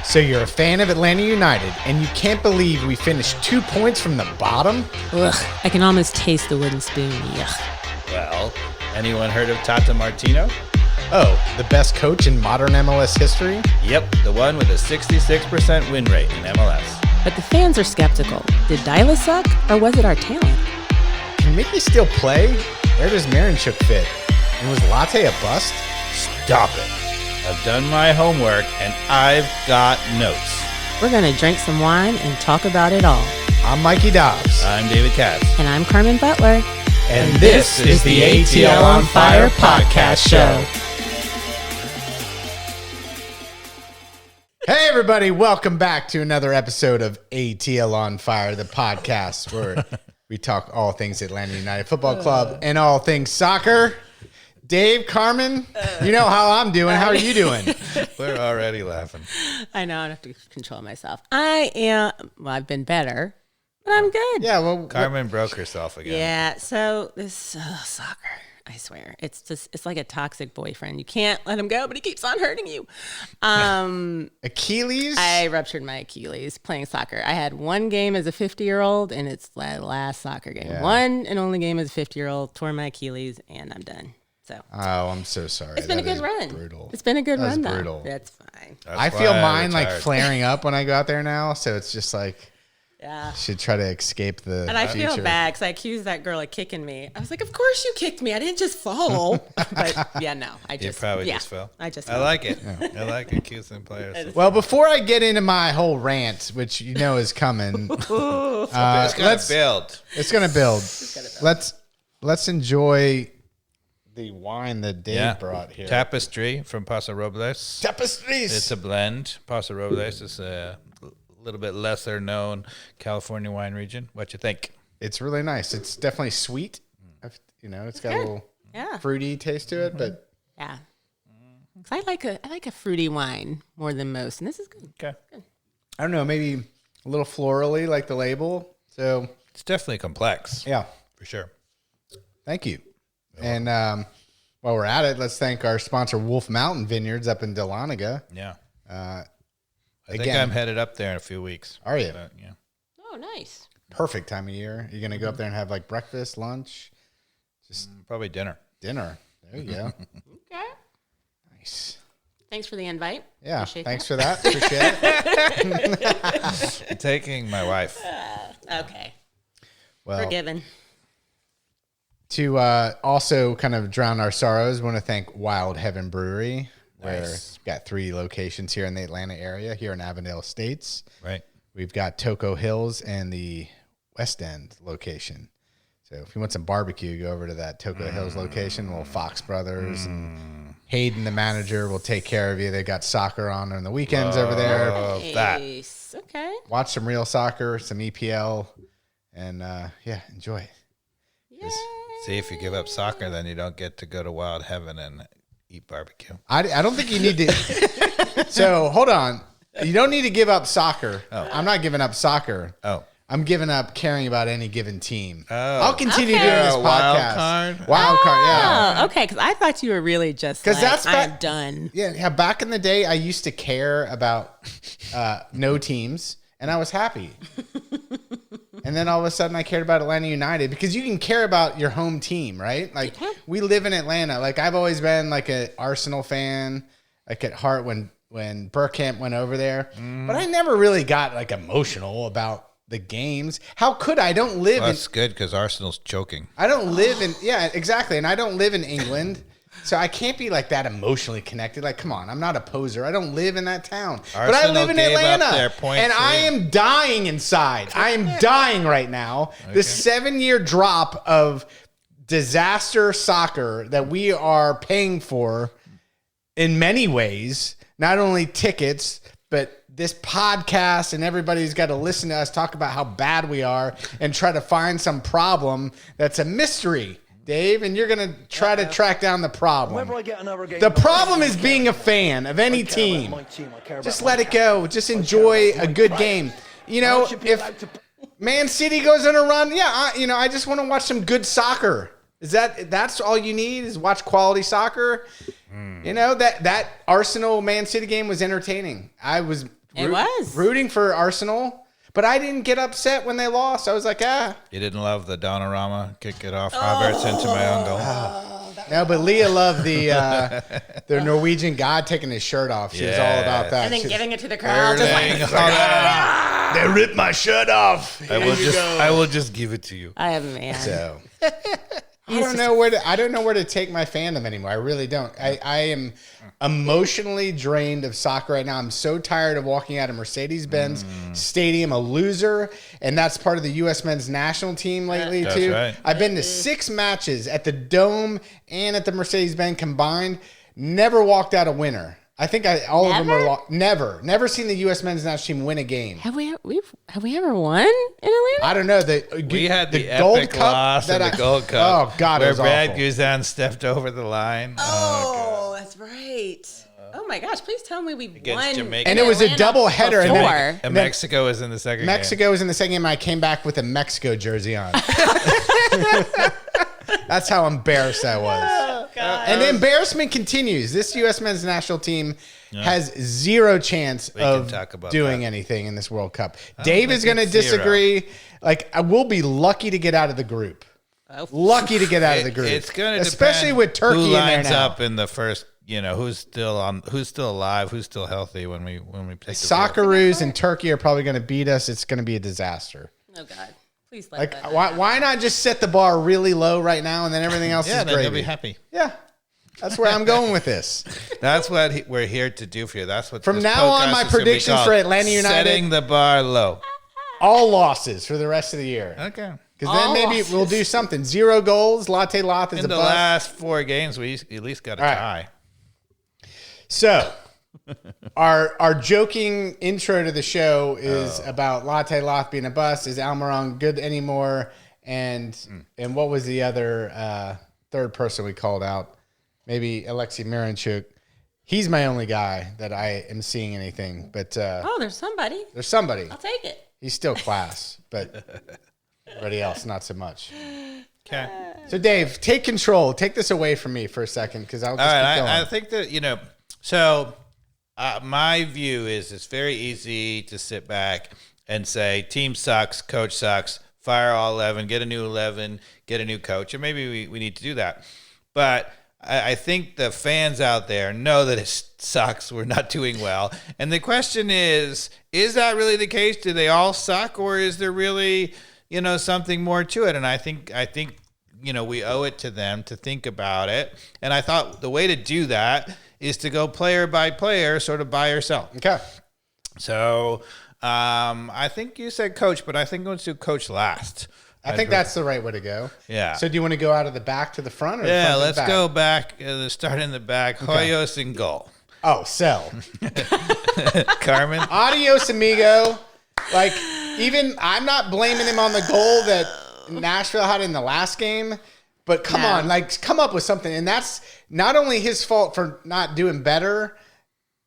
So you're a fan of Atlanta United, and you can't believe we finished 2 points from the bottom? Ugh, I can almost taste the wooden spoon. Yuck. Well, anyone heard of Tata Martino? Oh, the best coach in modern MLS history? Yep, the one with a 66% win rate in MLS. But the fans are skeptical. Did Dyla suck, or was it our talent? Can Mickey still play? Where does Marinchuk fit? And was Latte a bust? Stop it. I've done my homework, and I've got notes. We're going to drink some wine and talk about it all. I'm Mikey Dobbs. I'm David Katz. And I'm Carmen Butler. And this is the ATL on Fire podcast show. Hey, everybody. Welcome back to another episode of ATL on Fire, the podcast where we talk all things Atlanta United Football Club and all things soccer. Dave, Carmen, you know how I'm doing. How are you doing? We're already laughing. I know. I have to control myself. I've been better, but I'm good. Yeah, well, Carmen broke herself again. Yeah, so this soccer, I swear, it's like a toxic boyfriend. You can't let him go, but he keeps on hurting you. Achilles? I ruptured my Achilles playing soccer. I had one game as a 50-year-old, and it's the last soccer game. Yeah. One and only game as a 50-year-old, tore my Achilles, and I'm done. So Oh, I'm so sorry. it's been a That good is run. brutal. It's been a good That is run, though. brutal. That's fine. That's I feel why mine like retired. flaring up when I go out there now, so it's just like Yeah. should try to escape the And I future. feel bad because I accused that girl of kicking me. I was like, of course you kicked me. I didn't just fall. But yeah, no. You probably just fell. I just I fell. like it. I like accusing players. Well, before I get into my whole rant, which you know is coming, It's gonna build. it's gonna build. Let's enjoy the wine that Dave brought here. Tapestry from Paso Robles. Tapestries. It's a blend. Paso Robles is a little bit lesser known California wine region. What you think? It's really nice. It's definitely sweet. You know, it's got a little fruity taste to it, but Yeah. 'Cause I like a fruity wine more than most, and this is good. Okay. I don't know, maybe a little florally like the label. So It's definitely complex. yeah, For sure. thank you. And while we're at it, let's thank our sponsor, Wolf Mountain Vineyards up in Dahlonega. Yeah. I think Again, I'm headed up there in a few weeks. Are you? But, yeah. Oh, nice. Perfect time of year. You're going to go up there and have like breakfast, lunch, Probably dinner. dinner. There you go. Okay. Nice. Thanks for the invite. Yeah, Appreciate thanks that. for that. Appreciate it. I'm taking my wife. Okay. Well, Forgiven. to also kind of drown our sorrows, I want to thank Wild Heaven Brewery, where Nice. we've got 3 locations here in the Atlanta area, here in Avondale Estates. Right. We've got Toco Hills and the West End location. So if you want some barbecue, go over to that Toco Hills location. Little Fox Brothers and Hayden, the manager, will take care of you. They got soccer on the weekends over there. Love that. Nice. Okay. Watch some real soccer, some EPL, and enjoy it. Yay. See, if you give up soccer, then you don't get to go to Wild Heaven and eat barbecue. I don't think you need to. So hold on. You don't need to give up soccer. Oh. I'm not giving up soccer. Oh. I'm giving up caring about any given team. Oh. I'll continue Okay. doing this Oh, wild podcast. card? Wild card, yeah. Oh, okay. Because I thought you were really just 'Cause like, that's I'm back- done. Yeah, back in the day, I used to care about no teams, and I was happy. And then all of a sudden, I cared about Atlanta United because you can care about your home team, right? Like, we live in Atlanta. Like, I've always been like an Arsenal fan, like at heart when Burkamp went over there. But I never really got like emotional about the games. How could I? I don't live Well, in. that's good because Arsenal's choking. I don't live in. Yeah, exactly. And I don't live in England. So I can't be like that emotionally connected. Like, come on, I'm not a poser. I don't live in that town. But I Arsenal live in gave up Atlanta. their point And I three. am dying inside. I am dying right now. The 7-year drop of disaster soccer that we are paying for in many ways, not only tickets, but this podcast, and everybody's got to listen to us talk about how bad we are and try to find some problem that's a mystery. Dave, and you're going to try to track down the problem. The problem is being a fan of any team. Just let it go. Just enjoy a good game. You know, if Man City goes on a run, I just want to watch some good soccer. That's all you need is watch quality soccer? You know, that Arsenal Man City game was entertaining. I was It was. rooting for Arsenal, but I didn't get upset when they lost. I was like, You didn't love the Donnarumma kick it off Havertz into my own goal. No, but Leah loved the Norwegian god taking his shirt off. She was all about that. And then She- giving it to the crowd. Just Everything. like, They ripped my shirt off. I will just give it to you. I have a man. So I don't know where to take my fandom anymore. I really don't. I am emotionally drained of soccer right now. I'm so tired of walking out of Mercedes-Benz Stadium a loser, and that's part of the U.S. men's national team lately That's too. right. I've been to 6 matches at the Dome and at the Mercedes-Benz combined. Never walked out a winner. I think all of them are never seen the U.S. men's national team win a game. Have we ever won in Atlanta? I don't know. We had the Gold epic Cup loss in the Gold Cup. Oh God, it where was Brad awful. Guzan stepped over the line. Oh, that's right. Oh my gosh! Please tell me we won. Jamaica. And it was a Atlanta double header, and then- before. And Mexico was in the second game. Mexico was in the second game. I came back with a Mexico jersey on. That's how embarrassed I was. Oh God! And the embarrassment continues. This U.S. men's national team has zero chance can of talk about doing that. anything in this World Cup. Dave is think going to it's zero. disagree. Like, I will be lucky to get out of the group. Lucky to get out of the group. It's going to especially with Turkey who in there lines now. up in the first. Who's still alive, who's still healthy when we take the field. Socceroos and Turkey are probably going to beat us. It's going to be a disaster. Oh God! Please let Like, that. why not just set the bar really low right now, and then everything else Yeah, is then gravy? they'll be happy. Yeah, that's where I'm going with this. That's what we're here to do for you. That's what From this now on, podcast my is gonna be predictions called, for Atlanta United- setting the bar low. All losses for the rest of the year. Okay. Because then All maybe losses. we'll do something. 0 goals. Latte Loth is In a the bust. last 4 games, we at least got a All right. tie. So, our joking intro to the show is about Latte Loth being a bust. Is Almiron good anymore? And what was the other third person we called out? Maybe Alexei Miranchuk. He's my only guy that I am seeing anything. But Oh, there's somebody. there's somebody. I'll take it. He's still class, but everybody else not so much. Okay. So, Dave, take control. Take this away from me for a second, because I'll just All keep right. going. I think that, so my view is it's very easy to sit back and say, team sucks, coach sucks, fire all 11, get a new 11, get a new coach. And maybe we need to do that. But I think the fans out there know that it sucks. We're not doing well. And the question is that really the case? Do they all suck, or is there really, something more to it? And I think, we owe it to them to think about it. And I thought the way to do that is to go player by player, sort of buy or sell. Okay. So I think you said coach, but I think let's do coach last. I think that's the right way to go. Yeah. So do you want to go out of the back to the front? Or the Yeah, front to the let's back? go back. Start in the back. Hoyos in goal. Oh, sell. Carmen. Adios, amigo. Like, even I'm not blaming him on the goal that Nashville had in the last game, but come on, like, come up with something. And that's not only his fault for not doing better,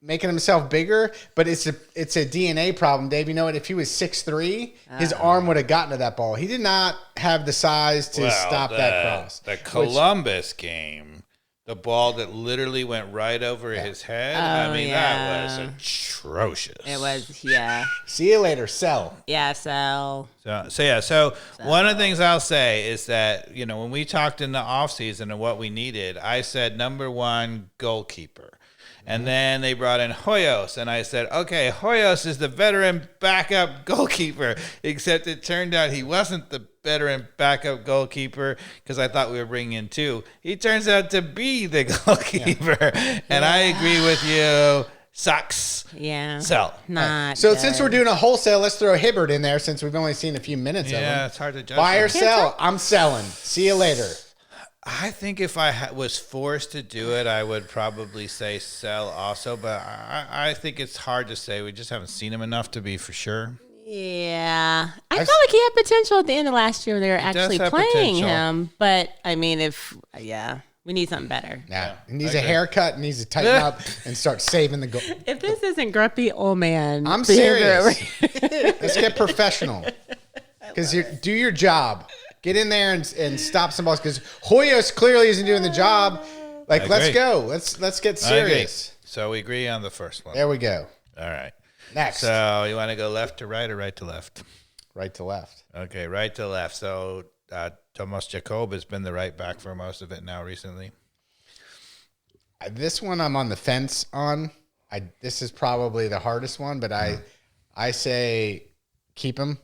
making himself bigger, but it's a DNA problem, Dave. You know what? If he was 6'3", his arm would have gotten to that ball. He did not have the size to stop that cross. The Columbus game, the ball that literally went right over his head. Oh, that was atrocious. It was, yeah. See you later. Sell. Yeah, so. So one of the things I'll say is that, when we talked in the offseason of what we needed, I said number 1 goalkeeper. And then they brought in Hoyos, and I said, okay, Hoyos is the veteran backup goalkeeper, except it turned out he wasn't the veteran backup goalkeeper because I thought we were bringing in 2. He turns out to be the goalkeeper, and I agree with you. Sucks. Yeah. Sell. Not So good. since we're doing a wholesale, let's throw Hibbert in there since we've only seen a few minutes of him. Yeah, it's hard to judge. Buy or him. sell? I'm selling. See you later. I think if I was forced to do it, I would probably say sell also, but I think it's hard to say. We just haven't seen him enough to be for sure. Yeah. I felt like he had potential at the end of last year. They were actually have playing potential. him. But, I mean, we need something better. Nah, he needs a haircut, needs to tighten up and start saving the goal. If this isn't grumpy old man. I'm behavior- serious. Let's get professional. Because you do your job. Get in there and stop some balls. Because Hoyos clearly isn't doing the job. Like, I let's agree. go. Let's get I agree. serious. So we agree on the first one. There we go. All right. Next. So you want to go left to right or right to left? Right to left. Okay, right to left. So Tomas Jacob has been the right back for most of it now recently. This one I'm on the fence on. This is probably the hardest one, but I say keep him.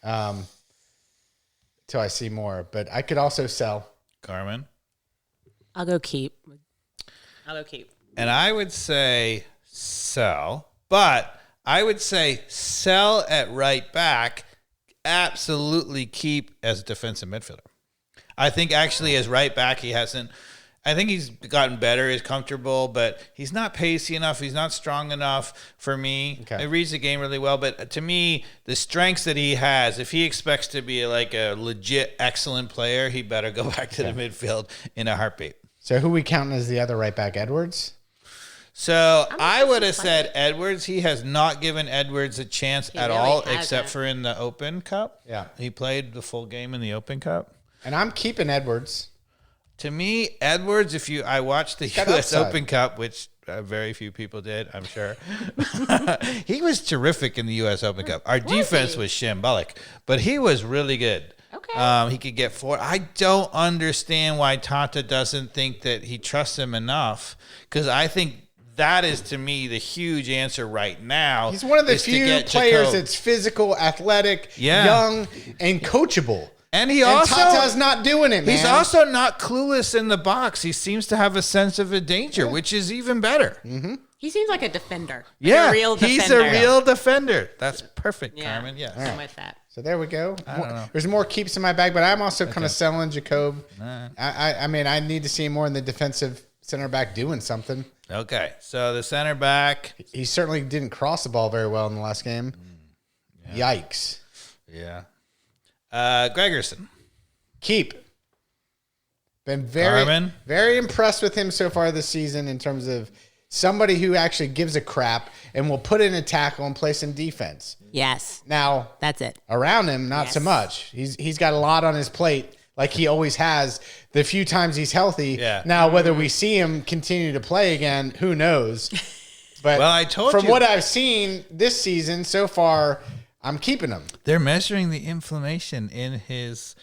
Till I see more. But I could also sell. Carmen? I'll go keep. And I would say sell, but I would say sell at right back, absolutely keep as a defensive midfielder. I think actually as right back, I think he's gotten better, he's comfortable, but he's not pacey enough. He's not strong enough for me. Okay. He reads the game really well, but to me, the strengths that he has, if he expects to be like a legit excellent player, he better go back to the midfield in a heartbeat. So who we counting as the other right back? Edwards? So I would have said Edwards. He has not given Edwards a chance at really all, hasn't. except for in the Open Cup. Yeah. He played the full game in the Open Cup. And I'm keeping Edwards. To me, Edwards, I watched the Got U.S. upside. Open Cup, which very few people did, I'm sure. He was terrific in the U.S. Open Cup. Our defense was shambolic, but he was really good. Okay. He could get forward. I don't understand why Tata doesn't think that he trusts him enough, because I think that is, to me, the huge answer right now. He's one of the is to few get players Jacob. that's physical, athletic, Yeah. young, and coachable. And he And also Tata's not doing it, man. He's also not clueless in the box. He seems to have a sense of a danger, which is even better. Mm-hmm. He seems like a defender. Yeah, a real defender. he's a real defender. That's perfect, Yeah. Carmen. Yes. I'm with that. So there we go. don't know. There's more keeps in my bag, but I'm also kind of selling Jacob. I mean, I need to see more in the defensive center back doing something. Okay, so the center back. He certainly didn't cross the ball very well in the last game. Yikes. Yeah. Gregerson. Keep. Been very, Carmen? very impressed with him so far this season in terms of somebody who actually gives a crap and will put in a tackle and play some defense. Yes. Now, That's it. around him, not so Yes. much. He's got a lot on his plate, like he always has. The few times he's healthy. Yeah. Now, whether we see him continue to play again, who knows? But Well, I told from you. what I've seen this season so far, I'm keeping him. They're measuring the inflammation in his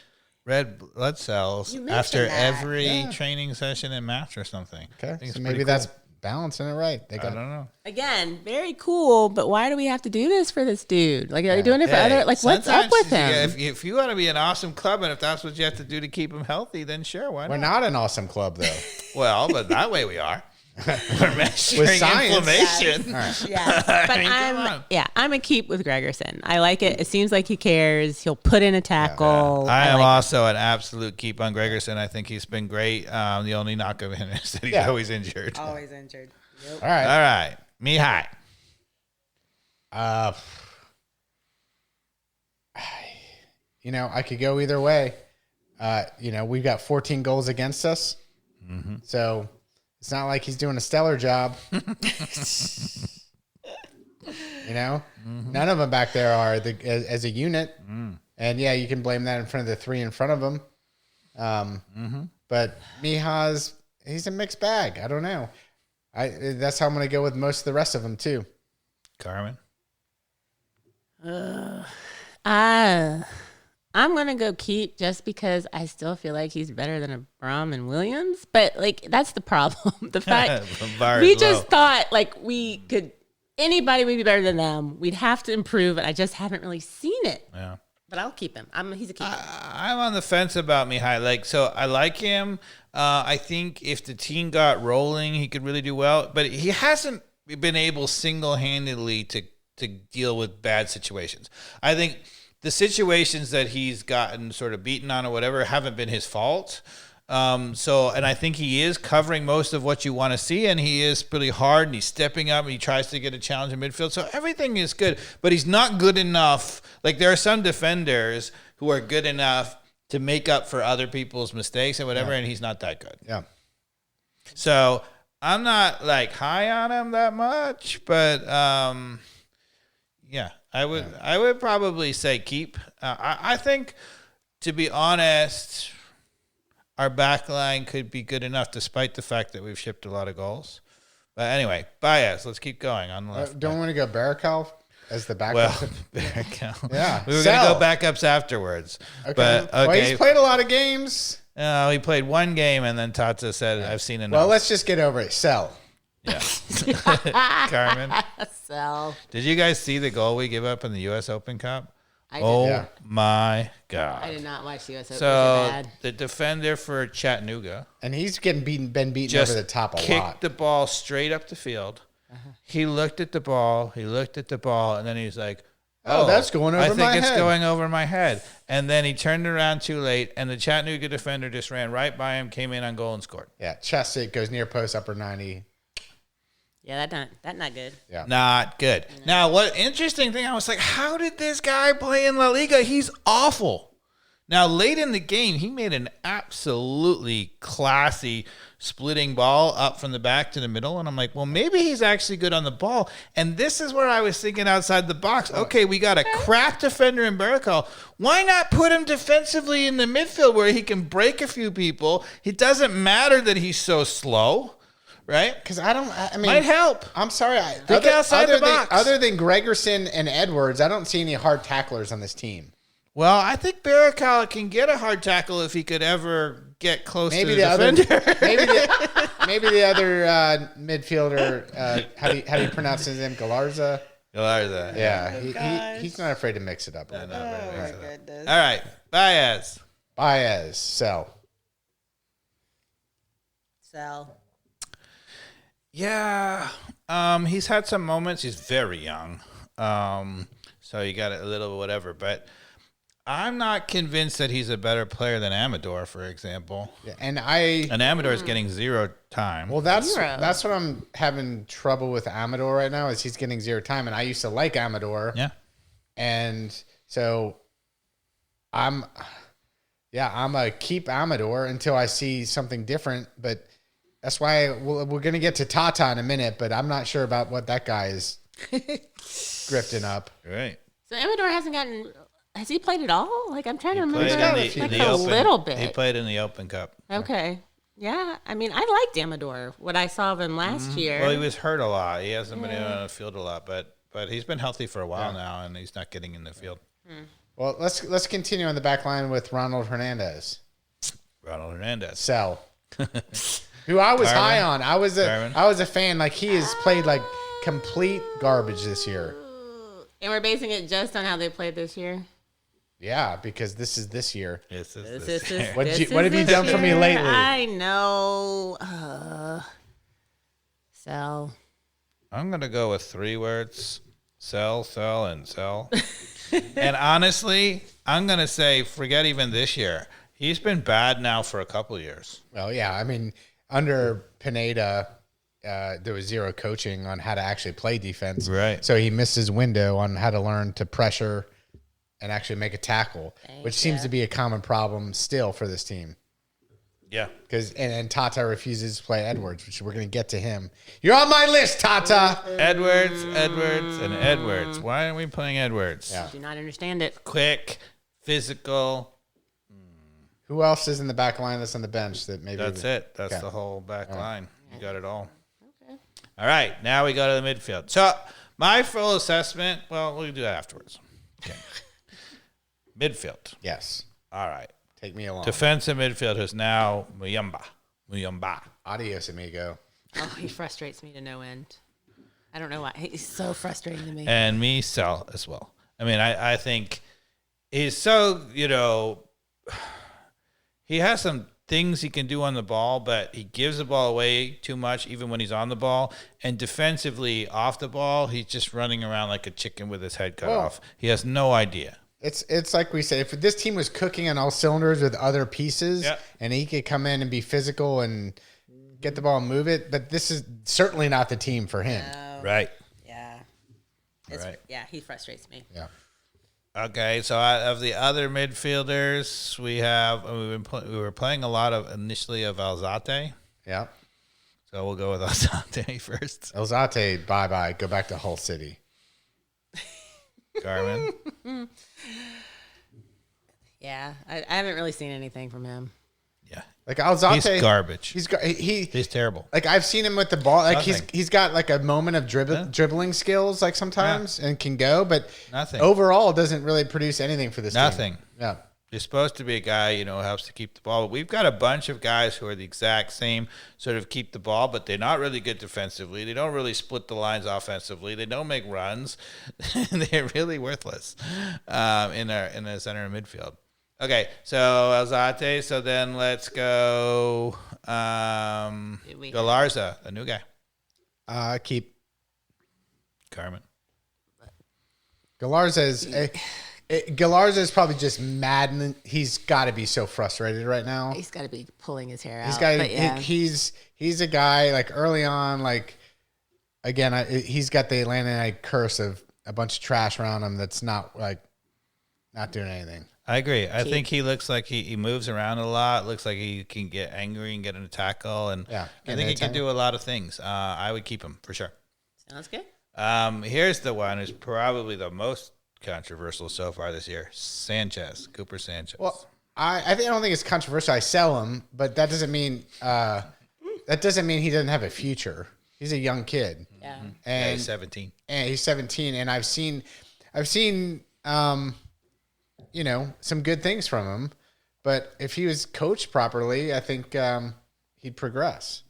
red blood cells You after mentioned that. every training session and match or something. I Okay, think so it's maybe pretty that's cool. balancing it right. They I got don't know. Again, very cool, but why do we have to do this for this dude? Like, are you doing it for other? Like, what's up Sometimes, with him? yeah, if you want to be an awesome club and if that's what you have to do to keep him healthy, then sure, why We're not? not an awesome club though. Well, but that way we are. We're measuring With science. inflammation. Yeah, but come on. I'm a keep with Gregerson. I like it. It seems like he cares. He'll put in a tackle. I am like also an absolute keep on Gregerson. I think he's been great. The only knock of him is that he's Yeah. always injured. always injured. Yep. All right. All right. Mihai. I could go either way. We've got 14 goals against us. So it's not like he's doing a stellar job. None of them back there are as a unit. And yeah, you can blame that in front of the three in front of him. But Miha's, he's a mixed bag. I don't know. That's how I'm going to go with most of the rest of them too. Carmen. I'm gonna go keep just because I still feel like he's better than a Braum and Williams. But like that's the problem. The fact The bar we is just low. thought like anybody would be better than them. We'd have to improve, and I just haven't really seen it. Yeah. But I'll keep him. He's a keeper. I'm on the fence about Mihai. So I like him. I think if the team got rolling, he could really do well. But he hasn't been able single-handedly to deal with bad situations. I think the situations that he's gotten sort of beaten on or whatever haven't been his fault. And I think he is covering most of what you want to see, and he is pretty hard, and he's stepping up, and he tries to get a challenge in midfield. So everything is good, but he's not good enough. Like there are some defenders who are good enough to make up for other people's mistakes and whatever, and he's not that good. Yeah. So I'm not like high on him that much, but yeah, I would probably say keep. I think, to be honest, our back line could be good enough despite the fact that we've shipped a lot of goals. But anyway, Baez. Let's keep going on the left. Don't want to go Barakal as the backup. Well, Yeah. we were going to go backups afterwards. Okay. But Well, he's played a lot of games. He played one game, and then Tata said, "I've seen enough." Well, let's just get over it. Sell. Yeah. Carmen, So did you guys see the goal we give up in the U.S. Open Cup? I Oh did. Yeah. my God! I did not watch the US Open. So Bad. the defender for Chattanooga And he's been beaten just over the top a kicked lot. the ball straight up the field. He looked at the ball. And then he's like, Oh, that's going over I my think it's head." going over my head. And then he turned around too late, and the Chattanooga defender just ran right by him, came in on goal, and scored. Yeah, chest it goes near post, upper 90. Yeah, that not good. Yeah. Not good. Now, what interesting thing, I was like, how did this guy play in La Liga? He's awful. Now, late in the game, he made an absolutely classy splitting ball up from the back to the middle. And I'm like, well, maybe he's actually good on the ball. And this is where I was thinking outside the box. Okay, we got a crap defender in Barakal. Why not put him defensively in the midfield where he can break a few people? It doesn't matter that he's so slow, right? Because I mean, Might help. I'm sorry. Think outside the box. Other than Gregerson and Edwards, I don't see any hard tacklers on this team. Well, I think Barakal can get a hard tackle if he could ever get close to the defender. Maybe the other midfielder. How do you pronounce his name? Galarza. Galarza. Yeah, he's not afraid to mix it up. No, goodness. All right, Baez. Sell. Yeah, he's had some moments. He's very young, so you got a little whatever. But I'm not convinced that he's a better player than Amador, for example. Yeah, and Amador is getting 0 time. Well, that's what I'm having trouble with Amador right now is he's getting 0 time, and I used to like Amador. Yeah, and so I'm a keep Amador until I see something different. But that's why we're going to get to Tata in a minute, but I'm not sure about what that guy is grifting up. Right. So Amador hasn't gotten. Has he played at all? Like I'm trying to remember. A little bit. He played in the Open Cup. Okay. Yeah. I mean, I liked Amador. What I saw of him last year. Well, he was hurt a lot. He hasn't been on the field a lot, but he's been healthy for a while now, and he's not getting in the field. Well, let's continue on the back line with Ronald Hernandez. Sell. Who I was high on. I was a fan. Like he has played like complete garbage this year. And we're basing it just on how they played this year. Yeah, because this is this year. This year. What have you done for me lately? I know. Sell. I'm gonna go with 3 words: sell, and sell. And honestly, I'm gonna say forget even this year. He's been bad now for a couple of years. Well, yeah. I mean, under Pineda, there was 0 coaching on how to actually play defense. Right. So he missed his window on how to learn to pressure and actually make a tackle, which seems to be a common problem still for this team. Yeah. Because and Tata refuses to play Edwards, which we're going to get to him. You're on my list, Tata. Edwards, and Edwards. Why aren't we playing Edwards? Yeah. I do not understand it. Quick, physical. Who else is in the back line that's on the bench that maybe? That's it. That's the whole back line. You got it all. Okay. All right. Now we go to the midfield. So my full assessment. Well, we'll do that afterwards. Okay. Midfield. Yes. All right. Take me along. Defensive midfield is now Muyumba. Adios, amigo. Oh, he frustrates me to no end. I don't know why. He's so frustrating to me. And me sell as well. I mean, I think he's so, he has some things he can do on the ball, but he gives the ball away too much even when he's on the ball. And defensively off the ball, he's just running around like a chicken with his head cut off. He has no idea. It's like we say, if this team was cooking on all cylinders with other pieces, and he could come in and be physical and get the ball and move it, but this is certainly not the team for him. No. Right. Yeah. Right. Yeah, he frustrates me. Yeah. Okay, so of the other midfielders, we were playing a lot of initially of Alzate. Yeah. So we'll go with Alzate first. Alzate, bye-bye. Go back to Hull City. Carmen. Yeah, I haven't really seen anything from him. Yeah. Like Alzate, He's garbage. He's terrible. Like I've seen him with the ball. Like Nothing. he's got like a moment of dribbling skills, like sometimes, and can go, but Nothing. overall doesn't really produce anything for this Nothing. team. Yeah. You're supposed to be a guy, who helps to keep the ball. But we've got a bunch of guys who are the exact same sort of keep the ball, but they're not really good defensively. They don't really split the lines offensively. They don't make runs. They're really worthless in the center and midfield. Okay, so Alzate. So then let's go Galarza, the new guy. Keep Carmen. Galarza is probably just mad, and he's got to be so frustrated right now. He's got to be pulling his hair out. He's a guy like early on, like again, he's got the Atlanta United curse of a bunch of trash around him that's not doing anything. I agree. I think he looks like he moves around a lot. Looks like he can get angry and get in a tackle, and I think he can do a lot of things. I would keep him for sure. Sounds good. Here's the one who's probably the most controversial so far this year: Cooper Sanchez. Well, I don't think it's controversial. I sell him, but that doesn't mean he doesn't have a future. He's a young kid. Yeah. And he's 17. And he's 17, and I've seen some good things from him. But if he was coached properly, I think he'd progress.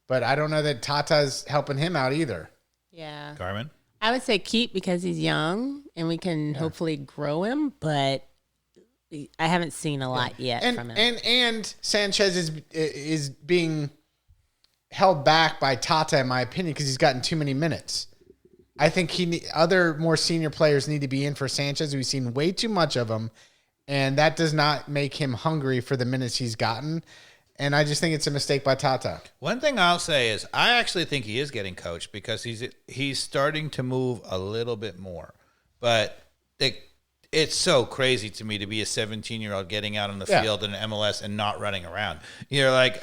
But I don't know that Tata's helping him out either. Yeah. Carmen? I would say keep because he's young and we can hopefully grow him, but I haven't seen a lot yet from him. And Sanchez is being held back by Tata, in my opinion, because he's gotten too many minutes. I think other more senior players need to be in for Sanchez. We've seen way too much of him, and that does not make him hungry for the minutes he's gotten. And I just think it's a mistake by Tata. One thing I'll say is I actually think he is getting coached because he's starting to move a little bit more. But it's so crazy to me to be a 17-year-old getting out on the field in MLS and not running around. You're like,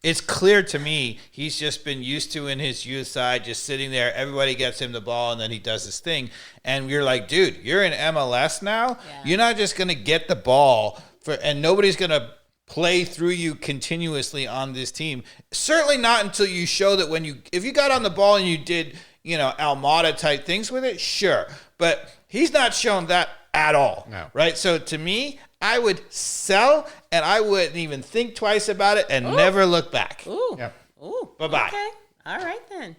it's clear to me he's just been used to in his youth side, just sitting there. Everybody gets him the ball, and then he does his thing. And you're like, dude, you're in MLS now. Yeah. You're not just going to get the ball and nobody's going to play through you continuously on this team. Certainly not until you show that if you got on the ball and you did, Almada type things with it, sure. But he's not shown that at all. No. Right? So to me, I would sell and I wouldn't even think twice about it and never look back. Ooh. Yep. Ooh. Bye-bye. Okay. All right then.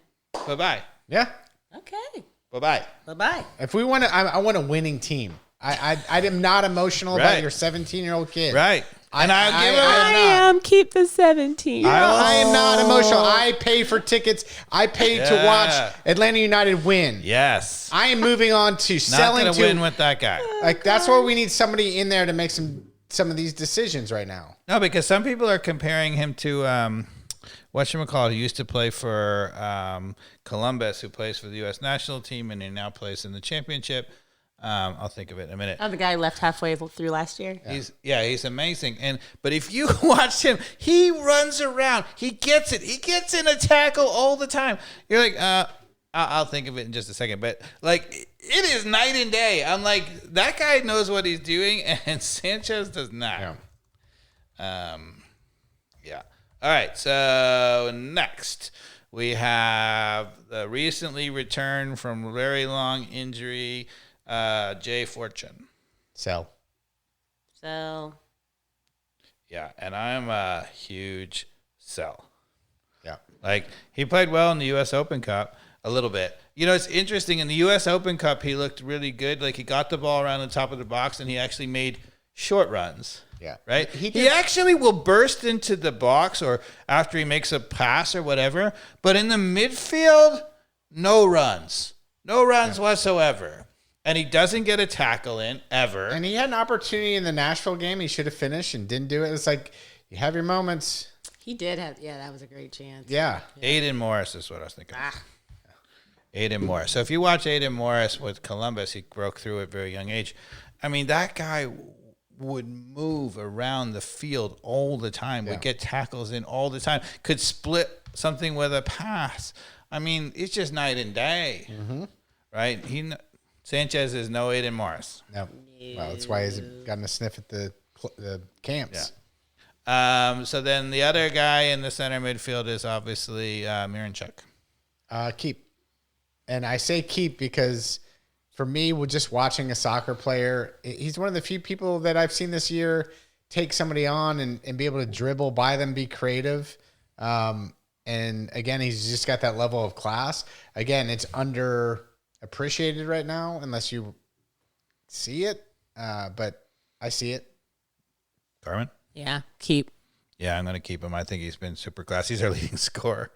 Bye-bye. Yeah. Okay. Bye-bye. Bye-bye. If we want I want a winning team. I am not emotional about your 17-year-old kid. Right. And I am keep the 17. I am not emotional. I pay for tickets. I pay to watch Atlanta United win. Yes. I am moving on to selling. Not going to win with that guy. That's why we need somebody in there to make some of these decisions right now. No, because some people are comparing him to whatchamacallit, who used to play for Columbus, who plays for the U.S. national team, and he now plays in the championship. I'll think of it in a minute. Oh, the guy left halfway through last year. He's amazing. But if you watch him, he runs around. He gets it. He gets in a tackle all the time. You're like, I'll think of it in just a second. But like, it is night and day. I'm like, that guy knows what he's doing, and Sanchez does not. Yeah. All right. So next, we have the recently returned from very long injury. Jay Fortune. Sell. So. Yeah, and I'm a huge sell. Yeah. Like, he played well in the U.S. Open Cup a little bit. It's interesting. In the U.S. Open Cup, he looked really good. Like, he got the ball around the top of the box, and he actually made short runs. Yeah. Right? He actually will burst into the box or after he makes a pass or whatever. But in the midfield, no runs. No runs whatsoever. And he doesn't get a tackle in ever. And he had an opportunity in the Nashville game. He should have finished and didn't do it. It's like, you have your moments. He did have, that was a great chance. Yeah. Aiden Morris is what I was thinking. Aiden Morris. So if you watch Aiden Morris with Columbus, he broke through at a very young age. I mean, that guy would move around the field all the time, would get tackles in all the time, could split something with a pass. I mean, it's just night and day. Mm-hmm. Right? Sanchez is no Aiden Morris. No. Well, that's why he's gotten a sniff at the camps. So then the other guy in the center midfield is obviously Miranchuk. Keep. And I say keep because for me, with just watching a soccer player, he's one of the few people that I've seen this year take somebody on and be able to dribble by them, be creative. And again, he's just got that level of class. Again, it's underappreciated right now unless you see it. But I see it. Carmen? Yeah, keep. Yeah, I'm going to keep him. I think he's been super class. He's our leading scorer.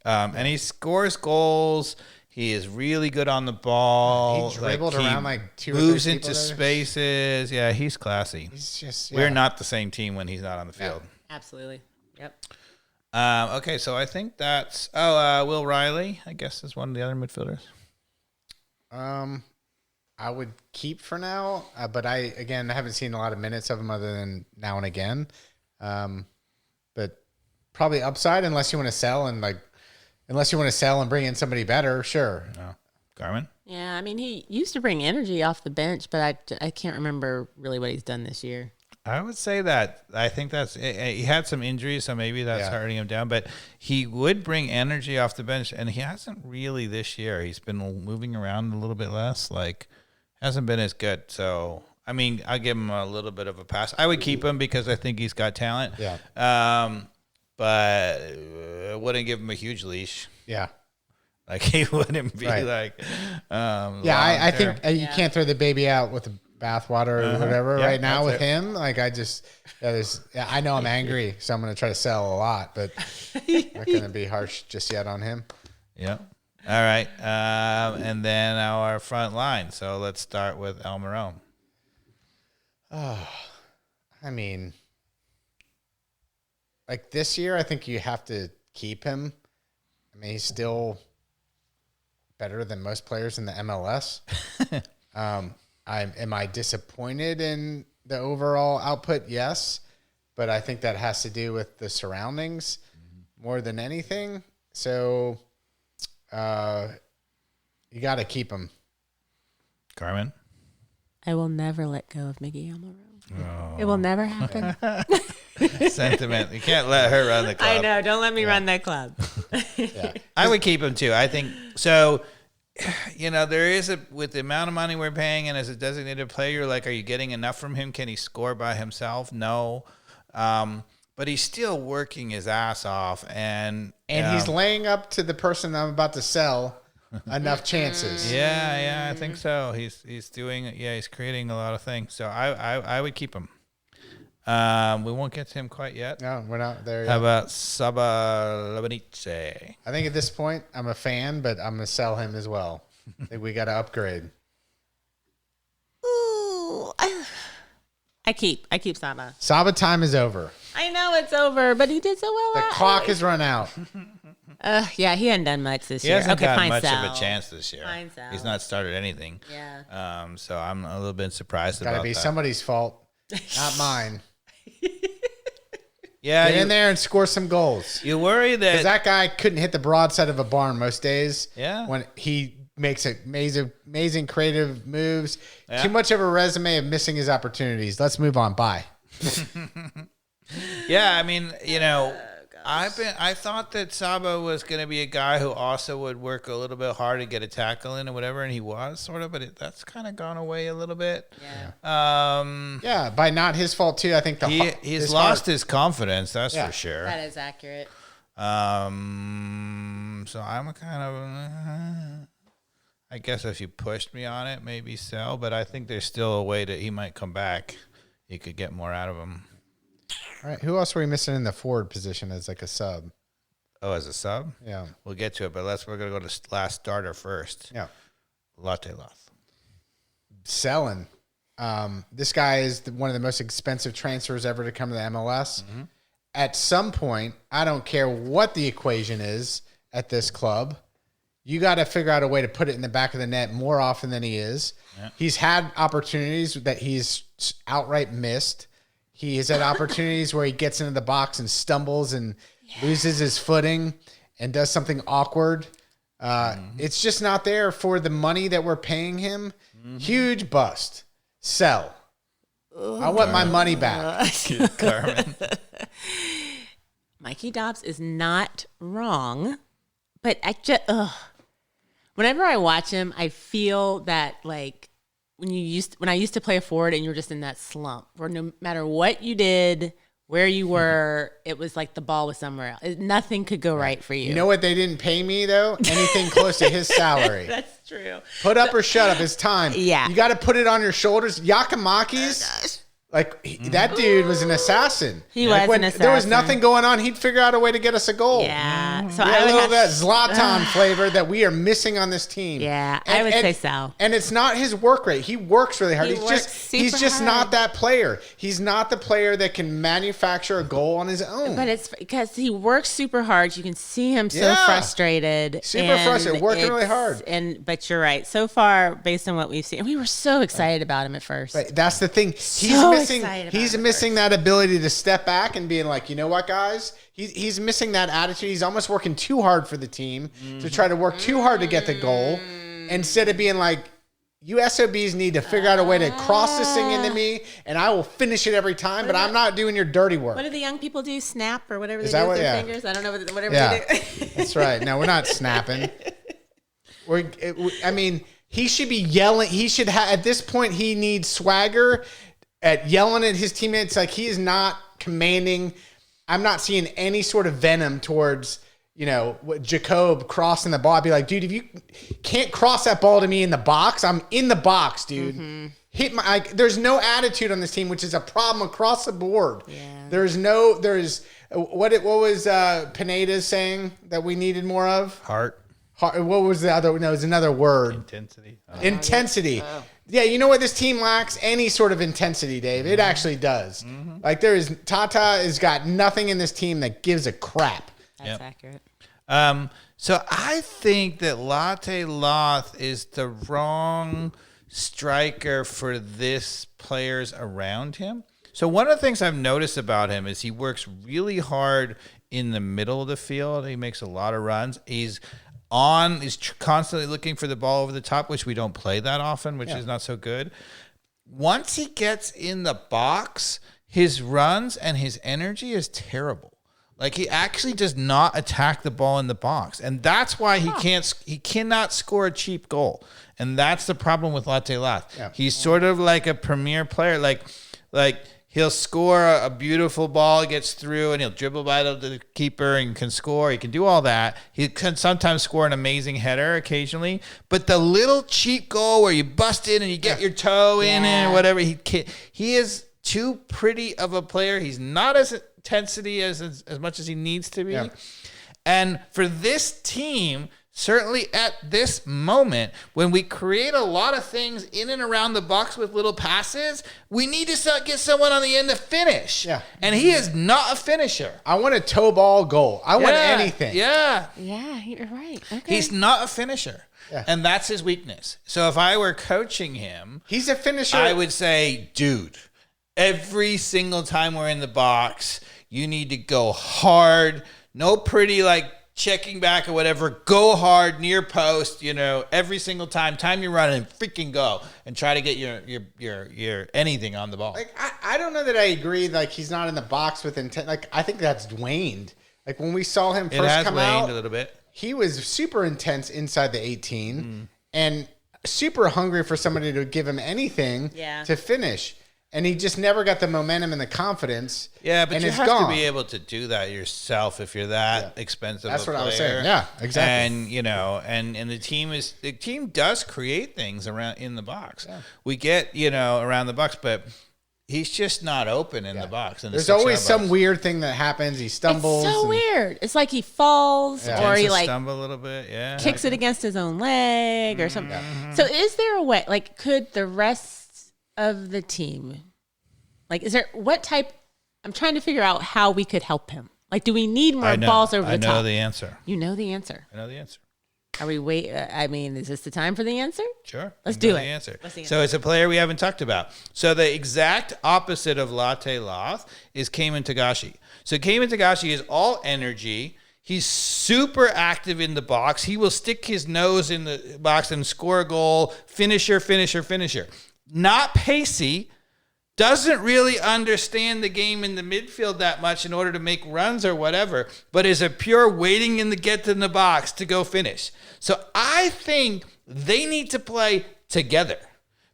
And he scores goals. He is really good on the ball. He dribbled around like two or three moves people into there. spaces. Yeah, he's classy. He's just, We're not the same team when he's not on the field. Absolutely. Yep. Okay, so I think that's Will Riley, I guess, is one of the other midfielders. I would keep for now, but I haven't seen a lot of minutes of him other than now and again. But probably upside unless you want to sell and bring in somebody better. Sure. No. Carmen? Yeah, I mean, he used to bring energy off the bench, but I can't remember really what he's done this year. I would say that. I think he had some injuries, so maybe that's hurting him down. But he would bring energy off the bench, and he hasn't really this year. He's been moving around a little bit less. Like, hasn't been as good. So, I mean, I'll give him a little bit of a pass. I would keep him because I think he's got talent. Yeah. But I wouldn't give him a huge leash. Yeah. Like, he wouldn't be I think you can't throw the baby out with the bathwater or whatever right now with him. Like, I know I'm angry, so I'm going to try to sell a lot, but not going to be harsh just yet on him. Yeah. All right. And then our front line. So let's start with Almiron. Oh, I mean, like this year, I think you have to keep him. I mean, he's still better than most players in the MLS. Am I disappointed in the overall output? Yes, but I think that has to do with the surroundings more than anything. So, you got to keep him. Carmen? I will never let go of Miggy Almiron. Oh. It will never happen. Sentiment. You can't let her run the club. I know. Don't let me run that club. I would keep him too. I think so. There is with the amount of money we're paying and as a designated player, like, are you getting enough from him? Can he score by himself? No. But he's still working his ass off. And he's laying up to the person I'm about to sell enough chances. Yeah, I think so. He's doing it. Yeah, he's creating a lot of things. So I would keep him. We won't get to him quite yet. No, we're not there yet. How about Saba Labanice? I think at this point, I'm a fan, but I'm going to sell him as well. I think we got to upgrade. Ooh, I keep Saba. Saba time is over. I know it's over, but he did so well. The clock has run out. Yeah, he hadn't done much this He year. hasn't gotten much Sal. of a chance this year. Fine, Sal. He's not started anything. Yeah. So I'm a little bit surprised about that. Got to be somebody's fault, not mine. Yeah, Get in there and score some goals. You worry Because that guy couldn't hit the broadside of a barn most days. Yeah. When he makes amazing creative moves. Yeah. Too much of a resume of missing his opportunities. Let's move on. Bye. Yeah, I mean, I thought that Saba was going to be a guy who also would work a little bit hard to get a tackle in or whatever, and he was sort of, but that's kind of gone away a little bit. Yeah. By not his fault too. I think he's lost his confidence. That's for sure. That is accurate. So I'm kind of, I guess if you pushed me on it, maybe sell, but I think there's still a way that he might come back. You could get more out of him. All right. Who else are we missing in the forward position as like a sub? Oh, as a sub? Yeah. We'll get to it, but we're going to go to last starter first. Yeah. Latte Loth. Selling. This guy is one of the most expensive transfers ever to come to the MLS. Mm-hmm. At some point, I don't care what the equation is at this club, you got to figure out a way to put it in the back of the net more often than he is. Yeah. He's had opportunities that he's outright missed. He has had opportunities where he gets into the box and stumbles and loses his footing and does something awkward. It's just not there for the money that we're paying him. Mm-hmm. Huge bust. Sell. I want my money back. Carmen. Mikey Dobbs is not wrong, but whenever I watch him, I feel that like when I used to play a forward and you were just in that slump where no matter what you did, where you were, it was like the ball was somewhere else. Nothing could go right for you. You know what they didn't pay me, though? Anything close to his salary. That's true. Put up or shut up. It's time. Yeah. You got to put it on your shoulders. Yakamaki's, that dude was an assassin. He was an assassin. There was nothing going on. He'd figure out a way to get us a goal. Yeah. So I would have that Zlatan flavor that we are missing on this team. Yeah, I would say so. And it's not his work rate. He works really hard. He's just not that player. He's not the player that can manufacture a goal on his own. But it's because he works super hard. You can see him so frustrated. Super frustrated, working really hard. But you're right. So far, based on what we've seen, we were so excited about him at first. Right. That's the thing. He's missing that ability to step back and being like, you know what, guys? He's missing that attitude. He's almost working too hard for the team to try to work too hard to get the goal instead of being like, you SOBs need to figure out a way to cross this thing into me, and I will finish it every time, but I'm not doing your dirty work. What do the young people do? Snap or whatever they do with their fingers? I don't know. Whatever they do. That's right. No, we're not snapping. He should be yelling. He should have, at this point, he needs swagger at yelling at his teammates. Like, he is not commanding. I'm not seeing any sort of venom towards, Jacob crossing the ball. I'd be like, dude, if you can't cross that ball to me in the box, I'm in the box, dude. Mm-hmm. There's no attitude on this team, which is a problem across the board. Yeah. What was Pineda saying that we needed more of? Heart. What was the other? No, it was another word. Intensity. Intensity. Oh. Yeah, you know what? This team lacks any sort of intensity, Dave. It actually does. Mm-hmm. Like Tata has got nothing in this team that gives a crap. That's accurate. So I think that Latte Loth is the wrong striker for this players around him. So one of the things I've noticed about him is he works really hard in the middle of the field. He makes a lot of runs. He's constantly looking for the ball over the top, which we don't play that often, which is not so good. Once he gets in the box, his runs and his energy is terrible. Like, he actually does not attack the ball in the box. And that's why he cannot score a cheap goal. And that's the problem with Latte Loth. Yeah. He's sort of like a premier player. Like he'll score a beautiful ball, gets through, and he'll dribble by the keeper and can score. He can do all that. He can sometimes score an amazing header occasionally. But the little cheap goal where you bust in and you get your toe in and whatever, he is too pretty of a player. He's not as intensity as much as he needs to be. Yeah. And for this team, certainly at this moment, when we create a lot of things in and around the box with little passes, we need to get someone on the end to finish. Yeah. And he is not a finisher. I want a toe ball goal. I want anything. Yeah. Yeah, you're right. Okay. He's not a finisher. Yeah. And that's his weakness. So if I were coaching him, he's a finisher. I would say, dude, every single time we're in the box, you need to go hard. No pretty checking back or whatever. Go hard near post. Every single time you're running, freaking go and try to get your anything on the ball. I don't know that I agree. He's not in the box with intent. I think that's waned. When we saw him first come out, a little bit. He was super intense inside the 18 and super hungry for somebody to give him anything to finish. And he just never got the momentum and the confidence. Yeah, but you have to be able to do that yourself if you're that expensive. That's a player. I was saying. Yeah, exactly. And and the team does create things around in the box. Yeah. We get around the box, but he's just not open in the box. There's always some weird thing that happens. He stumbles. It's so weird. It's like he falls or he stumble a little bit. Yeah, kicks it against his own leg or something. Mm-hmm. So is there a way? Could the rest of the team, is there what type? I'm trying to figure out how we could help him. Do we need more balls over the top? I know the answer. You know the answer. I know the answer. Are we is this the time for the answer? Sure. Let's do it. Answer. So it's a player we haven't talked about. So the exact opposite of Latte Loth is Cayman Tagashi. So Cayman Tagashi is all energy. He's super active in the box. He will stick his nose in the box and score a goal. Finisher. Not pacey, doesn't really understand the game in the midfield that much in order to make runs or whatever, but is a pure waiting in the get in the box to go finish. So I think they need to play together.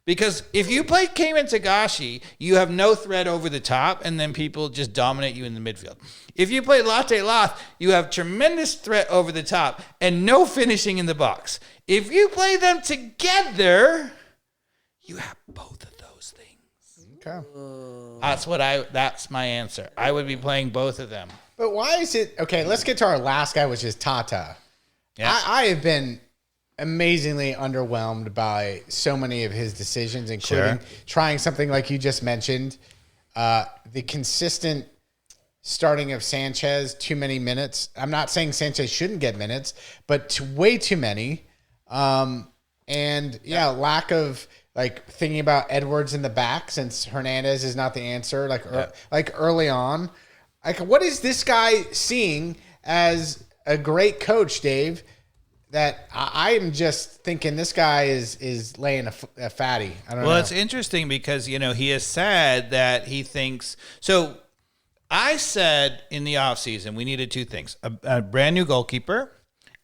Because if you play Cayman Tagashi, you have no threat over the top, and then people just dominate you in the midfield. If you play Latte Loth, you have tremendous threat over the top and no finishing in the box. If you play them together, you have both of those things. Okay. That's my answer. I would be playing both of them. But why is it okay? Let's get to our last guy, which is Tata. Yeah. I have been amazingly underwhelmed by so many of his decisions, including trying something like you just mentioned, the consistent starting of Sanchez, too many minutes. I'm not saying Sanchez shouldn't get minutes, but way too many. Lack of like thinking about Edwards in the back since Hernandez is not the answer. Like early on, like what is this guy seeing as a great coach, Dave? That I'm just thinking this guy is laying a fatty. I don't know. Well, it's interesting because, he has said that he thinks – so I said in the offseason we needed two things, a brand new goalkeeper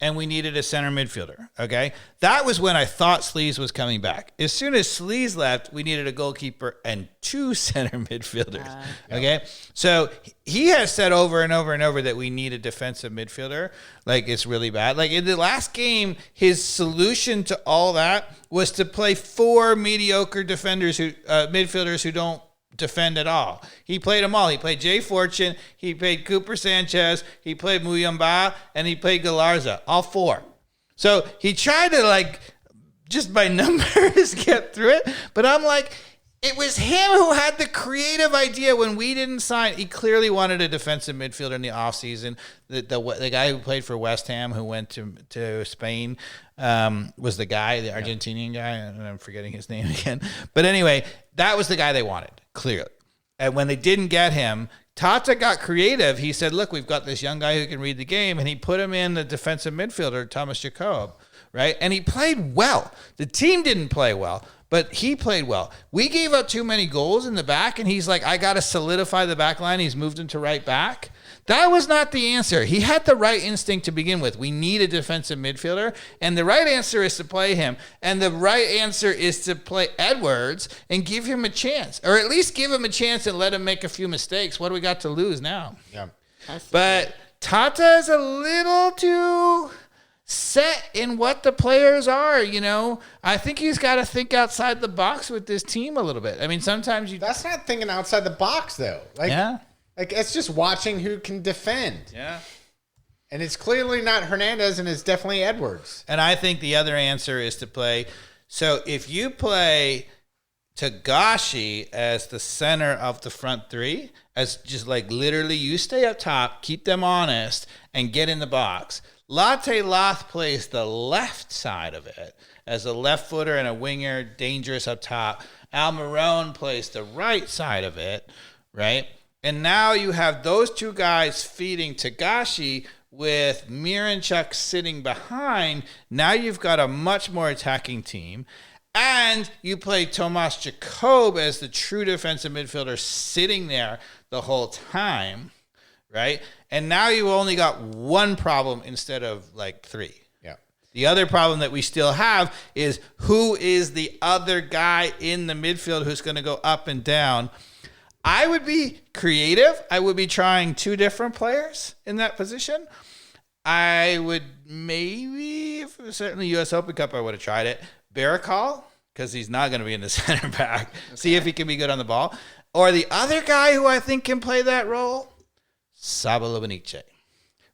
and we needed a center midfielder, okay? That was when I thought Sleaze was coming back. As soon as Sleaze left, we needed a goalkeeper and two center midfielders, okay? So he has said over and over and over that we need a defensive midfielder. Like, it's really bad. Like, in the last game, his solution to all that was to play four mediocre midfielders who don't defend at all. He played them all. He played Jay Fortune, he played Cooper Sanchez, he played Muyamba, and he played Galarza. All four. So he tried to, just by numbers get through it. But I'm like, it was him who had the creative idea when we didn't sign. He clearly wanted a defensive midfielder in the offseason. The guy who played for West Ham who went to Spain was the guy, the Argentinian guy. And I'm forgetting his name again. But anyway, that was the guy they wanted, clearly. And when they didn't get him, Tata got creative. He said, look, we've got this young guy who can read the game. And he put him in the defensive midfielder, Thomas Jacob, right? And he played well. The team didn't play well, but he played well. We gave up too many goals in the back, and he's like, I got to solidify the back line. He's moved into right back. That was not the answer. He had the right instinct to begin with. We need a defensive midfielder, and the right answer is to play him. And the right answer is to play Edwards and give him a chance, or at least give him a chance and let him make a few mistakes. What do we got to lose now? Yeah. But Tata is a little too set in what the players are, I think he's got to think outside the box with this team a little bit. I mean, sometimes That's not thinking outside the box, though. Like, it's just watching who can defend. Yeah. And it's clearly not Hernandez, and it's definitely Edwards. And I think the other answer is to play. So if you play Tagashi as the center of the front three, as just literally you stay up top, keep them honest, and get in the box. Latte Loth plays the left side of it as a left footer and a winger, dangerous up top. Almiron plays the right side of it, right? And now you have those two guys feeding Tagashi with Miranchuk sitting behind. Now you've got a much more attacking team. And you play Tomas Jacob as the true defensive midfielder sitting there the whole time, right? And now you only got one problem instead of three. Yeah. The other problem that we still have is who is the other guy in the midfield who's going to go up and down. I would be creative. I would be trying two different players in that position. I would maybe, certainly US Open Cup, I would have tried it. Barakal, because he's not going to be in the center back. Okay. See if he can be good on the ball. Or the other guy who I think can play that role, Saba Lubenice,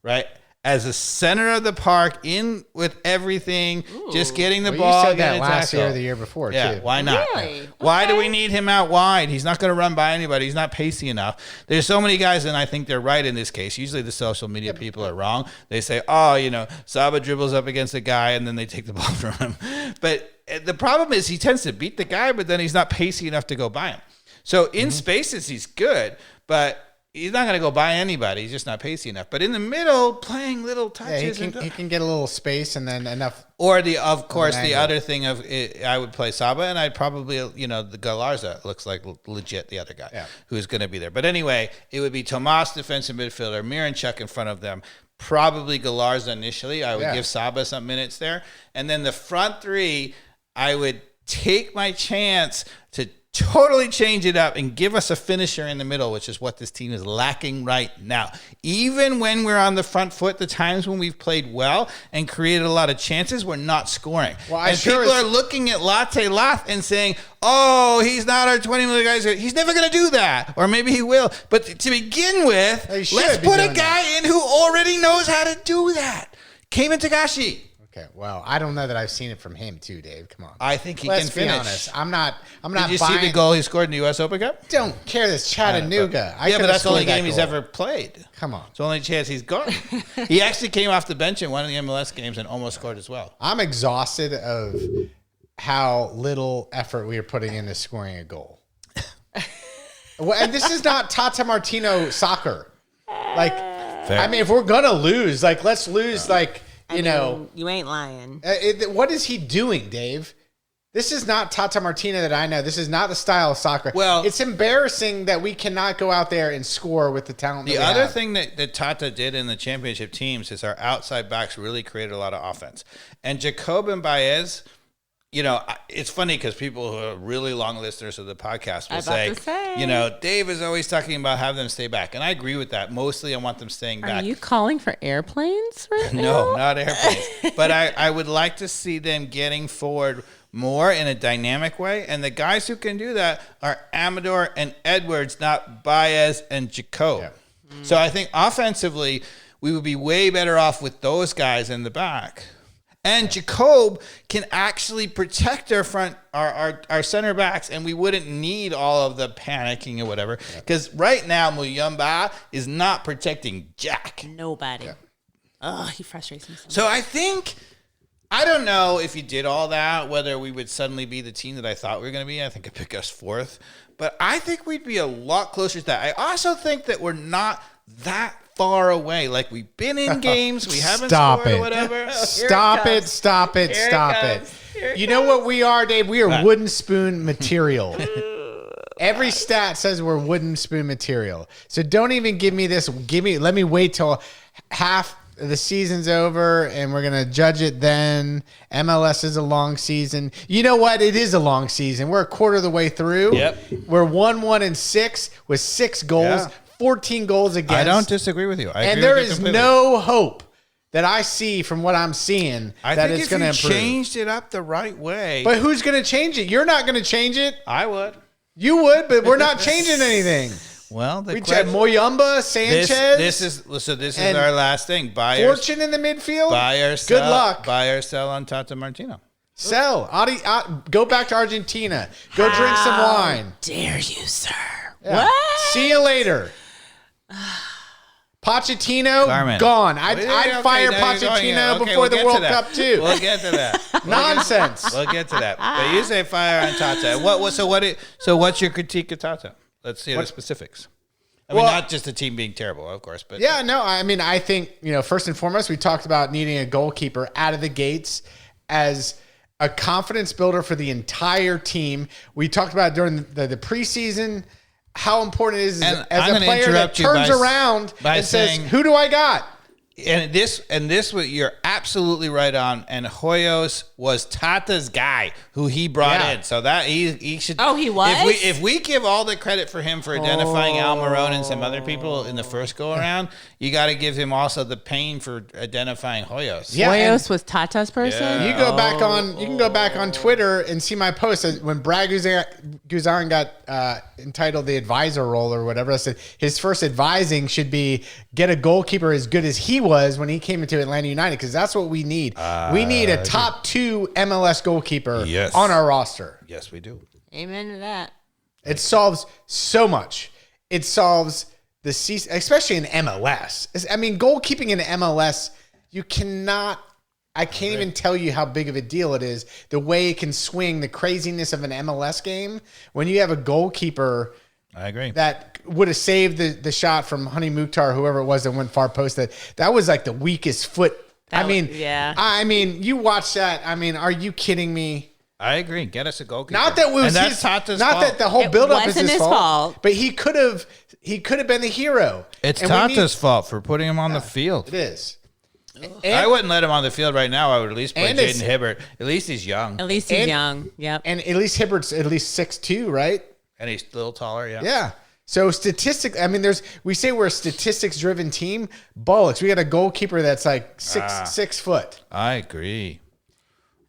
right? As a center of the park, in with everything, just getting the ball. You said that last year or the year before, too. Yeah, why not? Really? Why Okay. do we need him out wide? He's not going to run by anybody. He's not pacey enough. There's so many guys, and I think they're right in this case. Usually the social media people are wrong. They say, Saba dribbles up against a guy, and then they take the ball from him. But the problem is he tends to beat the guy, but then he's not pacey enough to go by him. So in spaces, he's good, but he's not going to go by anybody. He's just not pacey enough. But in the middle, playing little touches. He can get a little space and then enough. Or the other thing of it, I would play Saba, and I'd probably, the Galarza looks like legit the other guy who's going to be there. But anyway, it would be Tomas, defensive midfielder, Miranchuk in front of them, probably Galarza initially. I would give Saba some minutes there. And then the front three, I would take my chance to totally change it up and give us a finisher in the middle, which is what this team is lacking right now. Even when we're on the front foot, the times when we've played well and created a lot of chances, we're not scoring. And people are looking at Latte Lath and saying, oh, he's not our 20 million guys. He's never going to do that. Or maybe he will. But to begin with, let's put a guy in who already knows how to do that. Cayman Tagashi. Okay, well, I don't know that I've seen it from him too, Dave. Come on. I think he can finish. Let's be honest. I'm not. Did you see the goal he scored in the U.S. Open Cup? Don't care. This Chattanooga. But that's the only game he's ever played. Come on. It's the only chance he's got. He actually came off the bench in one of the MLS games and almost scored as well. I'm exhausted of how little effort we are putting into scoring a goal. And this is not Tata Martino soccer. Fair. I mean, if we're gonna lose, let's lose. You ain't lying. What is he doing, Dave? This is not Tata Martino that I know. This is not the style of soccer. Well, it's embarrassing that we cannot go out there and score with the talent. The other thing that Tata did in the championship teams is our outside backs really created a lot of offense. And Jacob and Baez, it's funny because people who are really long listeners of the podcast will say, Dave is always talking about having them stay back. And I agree with that. Mostly I want them staying back. Are you calling for airplanes right now? No, not airplanes. But I would like to see them getting forward more in a dynamic way. And the guys who can do that are Amador and Edwards, not Baez and Jacob. Yeah. So I think offensively, we would be way better off with those guys in the back. And Jacob can actually protect our center backs, and we wouldn't need all of the panicking or whatever. Because right now, Muyumba is not protecting Jack. Nobody. Oh, he frustrates me so much. So I don't know if you did all that, whether we would suddenly be the team that I thought we were going to be. I think I'd pick us fourth. But I think we'd be a lot closer to that. I also think that we're not that far away. We've been in games, we haven't scored or whatever. Stop it. You know what we are, Dave? We are wooden spoon material. Every stat says we're wooden spoon material. So don't even give me this. Let me wait till half the season's over and we're going to judge it then. MLS is a long season. You know what? It is a long season. We're a quarter of the way through. Yep. We're 1-1-6 with 6 goals. Yeah. 14 goals against. I don't disagree with you. And there is no hope that I see from what I'm seeing that it's going to improve. I think if you changed it up the right way. But who's going to change it? You're not going to change it. I would. You would, but we're not changing anything. Well, we had Moyumba, Sanchez. This is our last thing. Fortune in the midfield. Buy or sell. Good luck. Buy or sell on Tata Martino. Sell. Go back to Argentina. Go drink some wine. Dare you, sir? Yeah. What? See you later. Pochettino, Carmen. Gone. I'd fire Pochettino before the World Cup too. We'll get to that. Nonsense. We'll get to that. But you say fire on Tata. So what's your critique of Tata? Let's see the specifics. I mean, not just the team being terrible, of course, but I think first and foremost, we talked about needing a goalkeeper out of the gates as a confidence builder for the entire team. We talked about during the preseason. How important it is as a player that turns around and says, "Who do I got?" And this, you're absolutely right on. And Hoyos was Tata's guy who he brought in, so that he should. Oh, he was. If we give all the credit for him for identifying Almiron and some other people in the first go around, you got to give him also the pain for identifying Hoyos. Yeah, Hoyos was Tata's person. Yeah. You can go back on Twitter and see my post when Brad Guzan got entitled the advisor role or whatever. I said his first advising should be get a goalkeeper as good as he was when he came into Atlanta United, because that's what we need. We need a top 2 MLS goalkeeper on our roster. Yes, we do. Amen to that. It solves so much. It solves the season, especially in MLS. I mean, goalkeeping in MLS, I can't even tell you how big of a deal it is. The way it can swing the craziness of an MLS game when you have a goalkeeper I agree. That would have saved the shot from Honey Mukhtar, whoever it was that went far post. That was like the weakest foot. I mean, you watch that. I mean, are you kidding me? I agree. Get us a goalkeeper. Not that it was and his, Tata's not fault. that the whole buildup is his fault, but he could have been the hero. It's Tata's fault for putting him on the field. It is. I wouldn't let him on the field right now. I would at least play Jaden Hibbert. At least he's young. At least he's young. Yep. And at least Hibbert's at least 6'2", right? And he's a little taller, yeah. Yeah. So statistically, I mean, we say we're a statistics-driven team. Bollocks. We got a goalkeeper that's like 6 foot. I agree.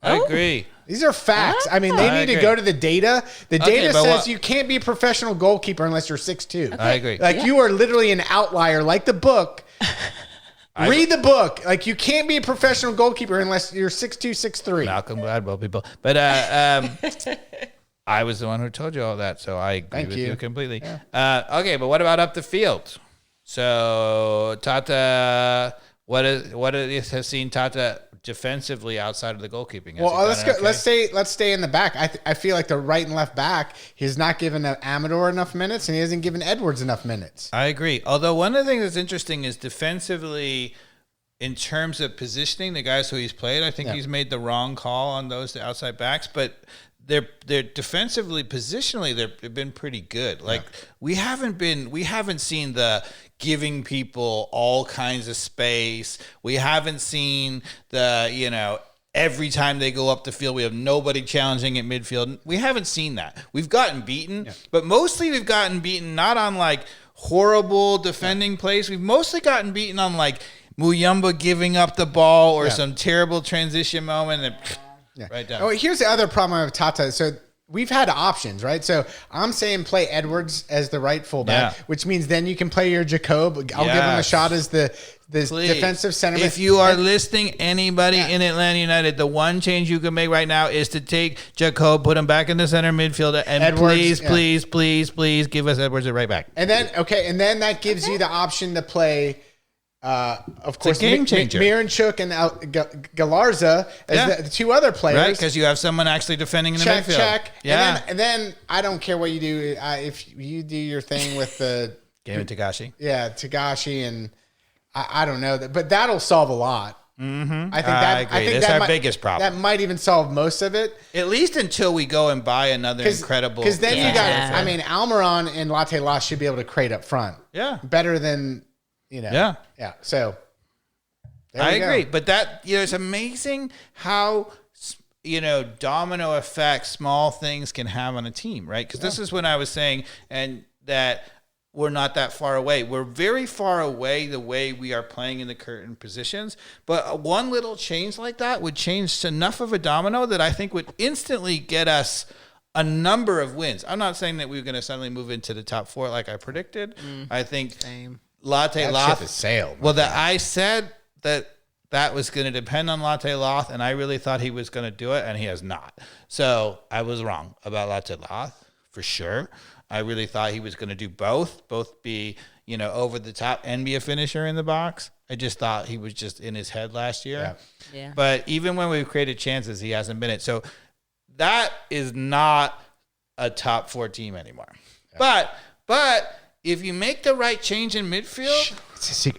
I agree. These are facts. I mean, they need to go to the data. The data says you can't be a professional goalkeeper unless you're 6'2". I agree. Like you are literally an outlier, like the book. Read the book. Like you can't be a professional goalkeeper unless you're 6'2", 6'3". Malcolm Gladwell, people. But I was the one who told you all that, so I agree with you completely. Yeah. Okay, but what about up the field? So Tata, what has seen Tata defensively outside of the goalkeeping? Well, let's stay in the back. I feel like the right and left back, he's not given Amador enough minutes, and he hasn't given Edwards enough minutes. I agree. Although one of the things that's interesting is defensively, in terms of positioning the guys who he's played, I think he's made the wrong call on those outside backs, but they're defensively, positionally, they've been pretty good. Like we haven't seen the giving people all kinds of space. We haven't seen the, every time they go up the field, we have nobody challenging at midfield. We haven't seen that. We've gotten beaten, but mostly we've gotten beaten not on like horrible defending plays. We've mostly gotten beaten on like Muyumba giving up the ball or some terrible transition moment and right down. Oh, here's the other problem with Tata. So we've had options, right? So I'm saying play Edwards as the right fullback, which means then you can play your Jacob. I'll give him a shot as the defensive centerman. If you are listening, anybody in Atlanta United, the one change you can make right now is to take Jacob, put him back in the center midfielder, and Edwards, please give us Edwards at right back. And then that gives you the option to play. Of course, game changer. Miranchuk and Galarza as the two other players, right? Because you have someone actually defending in the midfield. Check. Yeah, and then I don't care what you do. If you do your thing with the game of Tagashi, Tagashi, and I don't know that, but that'll solve a lot. Mm-hmm. I think that's our biggest problem. That might even solve most of it, at least until we go and buy another incredible. Because then you got, Almiron and Latte Loss should be able to create up front. Yeah, better than. Yeah. So I agree, but it's amazing how domino effect small things can have on a team, right? Because this is when I was saying, and that we're not that far away. We're very far away the way we are playing in the current positions, but one little change like that would change enough of a domino that I think would instantly get us a number of wins. I'm not saying that we're going to suddenly move into the top 4 like I predicted. I think. Same. Latte Loth has sailed. Well, I said that was going to depend on Latte Loth, and I really thought he was going to do it, and he has not. So I was wrong about Latte Loth for sure. I really thought he was going to do both be over the top and be a finisher in the box. I just thought he was just in his head last year. Yeah. But even when we've created chances, he hasn't been it. So that is not a top 4 team anymore. Yeah. But if you make the right change in midfield,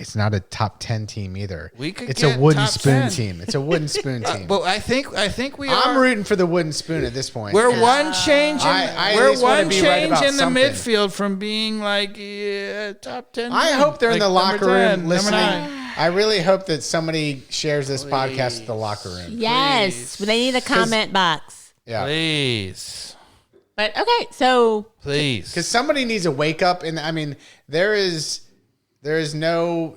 it's not a top 10 team either. It's a wooden spoon team. It's a wooden spoon team. But I think we are. I'm rooting for the wooden spoon at this point. We're one change. We're one change in the something. midfield from being like top 10. I hope they're in the locker room listening. I really hope that somebody shares this podcast with the locker room. Yes, they need a comment box. Yeah, please. But okay, so please, because somebody needs a wake up, and I mean, there's no,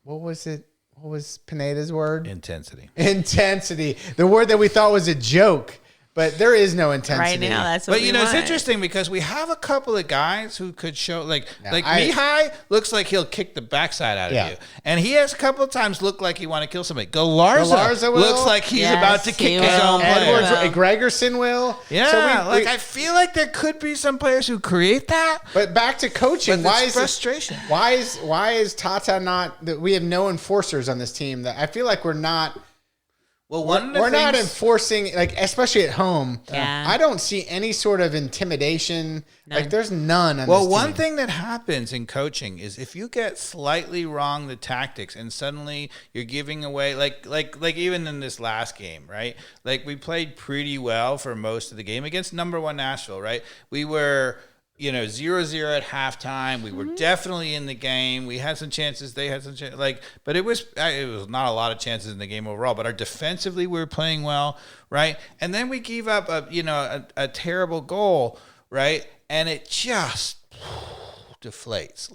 what was it? What was Pineda's word? Intensity. The word that we thought was a joke, but there is no intensity. Right now, that's what we want. It's interesting because we have a couple of guys who could show, Mihai looks like he'll kick the backside out of you. And he has a couple of times looked like he want to kill somebody. Galarza looks like he's about to kick his own player. Edwards, Gregerson will. Yeah, so I feel like there could be some players who create that. But back to coaching, why is frustration? Why is Tata not? We have no enforcers on this team. That I feel like we're not. Well, we're not enforcing, like, especially at home. Yeah. I don't see any sort of intimidation. None. Like, there's none on Well, this one team. thing that happens in coaching is if you get slightly wrong the tactics and suddenly you're giving away, like even in this last game, right? Like, we played pretty well for most of the game against number 1 Nashville, right? We were 0-0 at halftime. We were definitely in the game. We had some chances. They had some chances. But it was not a lot of chances in the game overall. But our defensively, we were playing well, right? And then we gave up a terrible goal, right? And it just deflates.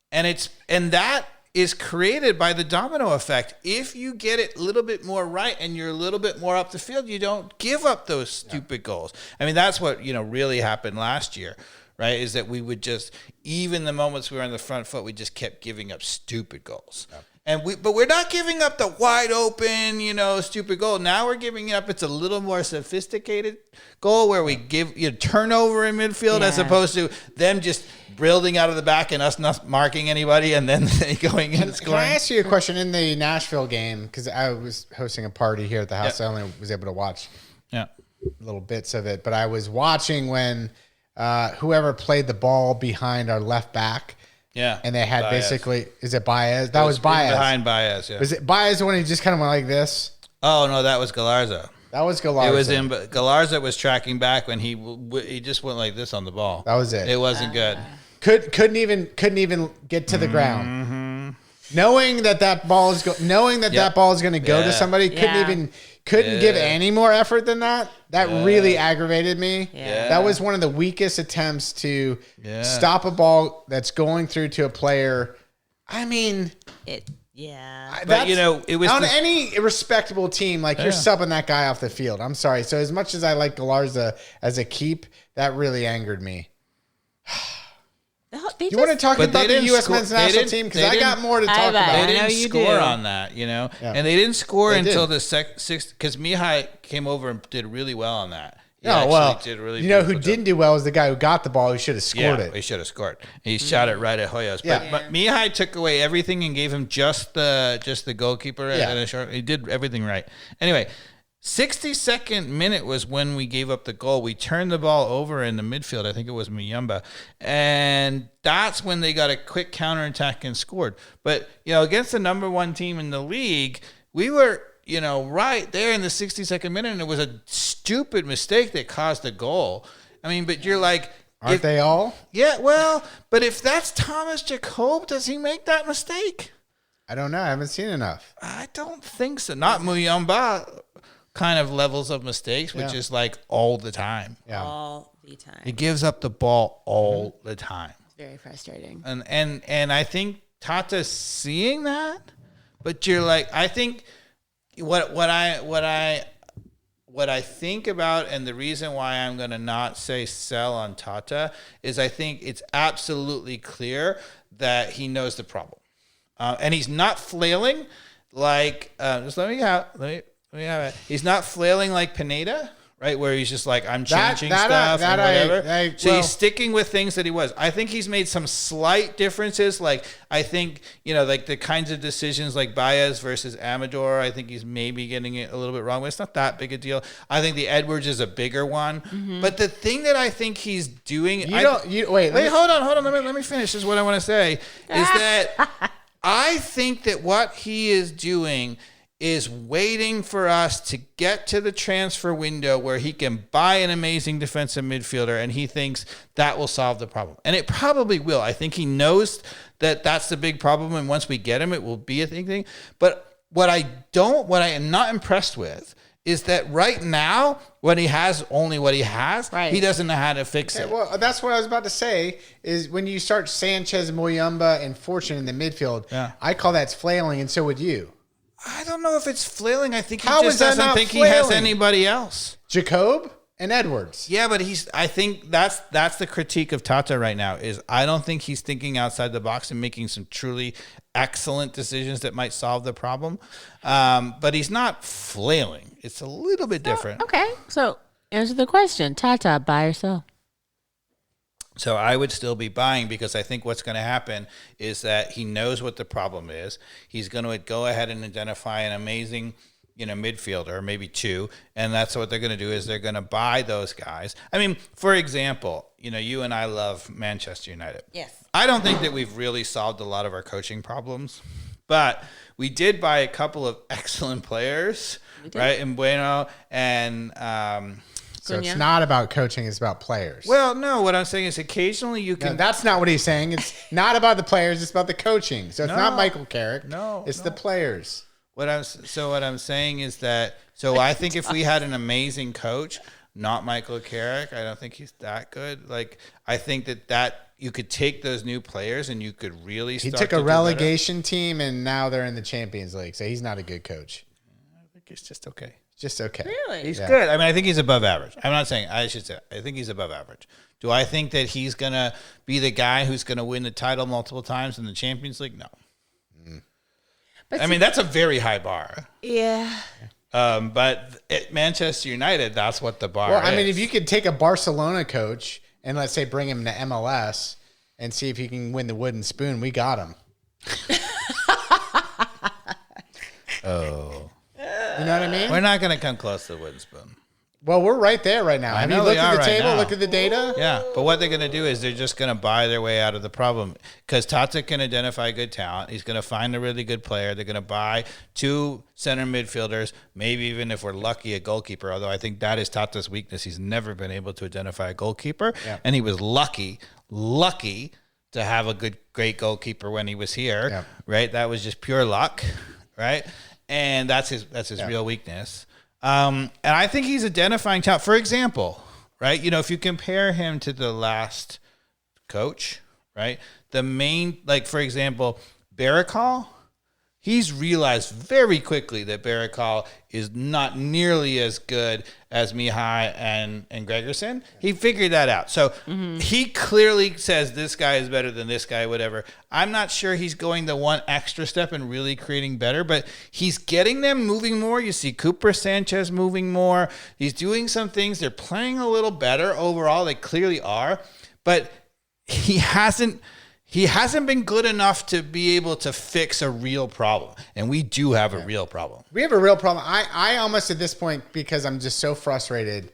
And that is created by the domino effect. If you get it a little bit more right and you're a little bit more up the field, you don't give up those stupid goals. I mean, that's what, really happened last year, right? Is that we would just, even the moments we were on the front foot, we just kept giving up stupid goals. Yeah. But we're not giving up the wide open, stupid goal. Now we're giving up, it's a little more sophisticated goal where we give turnover in midfield as opposed to them just building out of the back and us not marking anybody and then they going in and scoring. Can I ask you a question? In the Nashville game, because I was hosting a party here at the house, I only was able to watch little bits of it, but I was watching when whoever played the ball behind our left back. Yeah. And they had Baez. basically, is it Baez? That was Baez. Behind Baez, yeah. Was it Baez when he just kind of went like this? Oh, no, that was Galarza. That was Galarza. It was him, but Galarza was tracking back when he just went like this on the ball. That was it. It wasn't good. Couldn't even get to the ground. Knowing that ball is that ball is going to go to somebody, couldn't give any more effort than that. That really aggravated me. Yeah. That was one of the weakest attempts to stop a ball that's going through to a player. I mean, But it was on any respectable team, like you're subbing that guy off the field. I'm sorry. So as much as I like Galarza as a keep, that really angered me. You want to talk about the U.S. men's national team? Because I got more to talk about. They I know didn't you score do. on that, and they didn't score They until did. the sixth. Because Mihai came over and did really well on that. He No, actually well, did a really you know who beautiful job. didn't do well was the guy who got the ball, who should have scored Yeah, it. he should have scored. He shot it right at Hoyos. Yeah. But Mihai took away everything and gave him just the goalkeeper Yeah. and a short. He did everything right. Anyway, 62nd minute was when we gave up the goal. We turned the ball over in the midfield. I think it was Muyumba. And that's when they got a quick counterattack and scored. But, against the number 1 team in the league, we were, right there in the 62nd minute, and it was a stupid mistake that caused the goal. I mean, but you're like... Aren't they all? Yeah, well, but if that's Thomas Jacob, does he make that mistake? I don't know. I haven't seen enough. I don't think so. Not Muyumba kind of levels of mistakes, which is like all the time. Yeah. all the time. He gives up the ball all the time. It's very frustrating. And I think Tata's seeing that, but you're like, I think what I think about, and the reason why I'm going to not say sell on Tata is I think it's absolutely clear that he knows the problem. And he's not flailing like, just let me have it. He's not flailing like Pineda, right? Where he's just like, I'm changing stuff and whatever. He's sticking with things that he was. I think he's made some slight differences. Like, I think, like the kinds of decisions like Baez versus Amador, I think he's maybe getting it a little bit wrong, but it's not that big a deal. I think the Edwards is a bigger one. Mm-hmm. But the thing that I think he's doing... Wait, hold on. Let me finish. This is what I want to say. Is that I think that what he is doing is waiting for us to get to the transfer window where he can buy an amazing defensive midfielder, and he thinks that will solve the problem. And it probably will. I think he knows that that's the big problem, and once we get him, it will be a thing. But what I am not impressed with is that right now, when he has only what he has, he doesn't know how to fix it. Well, that's what I was about to say, is when you start Sanchez, Muyumba, and Fortune in the midfield, I call that flailing, and so would you. I don't know if it's flailing. I think he How just is that doesn't not think he has flailing? anybody else. Jacob and Edwards. Yeah, but I think that's the critique of Tata right now, is I don't think he's thinking outside the box and making some truly excellent decisions that might solve the problem. But he's not flailing. It's a little bit different. Okay, so answer the question. Tata, buy or sell? So I would still be buying, because I think what's going to happen is that he knows what the problem is. He's going to go ahead and identify an amazing midfielder, or maybe 2, and that's what they're going to do is they're going to buy those guys. I mean, for example, you and I love Manchester United. Yes. I don't think that we've really solved a lot of our coaching problems, but we did buy a couple of excellent players, right? And Bueno and so it's not about coaching; it's about players. well, no, what I'm saying is occasionally you No, can. that's not what he's saying. It's not about the players; it's about the coaching. So it's not Michael Carrick. No, it's the players. What I'm saying is that I think if we had an amazing coach, not Michael Carrick, I don't think he's that good. Like I think that you could take those new players and you could really. He start took to a do relegation team and now they're in the Champions League. So he's not a good coach. better. I think it's just okay. Just okay. Really? He's good. I mean, I think he's above average. I'm not saying I should say. I think he's above average. Do I think that he's gonna be the guy who's gonna win the title multiple times in the Champions League? No. But I mean, that's a very high bar. yeah. But at Manchester United, that's what the bar is. Well, I mean, if you could take a Barcelona coach and let's say bring him to MLS and see if he can win the wooden spoon, we got him. Oh. You know what I mean? We're not going to come close to the wooden spoon. Well, we're right there right now. Have you know looked we at are the right table? now. Look at the data? Yeah, but what they're going to do is they're just going to buy their way out of the problem because Tata can identify good talent. He's going to find a really good player. They're going to buy 2 center midfielders, maybe even if we're lucky, a goalkeeper, although I think that is Tata's weakness. He's never been able to identify a goalkeeper, and he was lucky to have a great goalkeeper when he was here, right? That was just pure luck, right? And that's his real weakness. And I think he's identifying talent. For example, right? If you compare him to the last coach, right? The main, like, for example, Barakal, he's realized very quickly that Barakal is not nearly as good as Mihai and Gregerson. He figured that out. So he clearly says this guy is better than this guy, whatever. I'm not sure he's going the one extra step and really creating better, but he's getting them moving more. You see Cooper Sanchez moving more. He's doing some things. They're playing a little better overall. They clearly are, but he hasn't been good enough to be able to fix a real problem. And we do have a real problem. We have a real problem. I almost at this point, because I'm just so frustrated,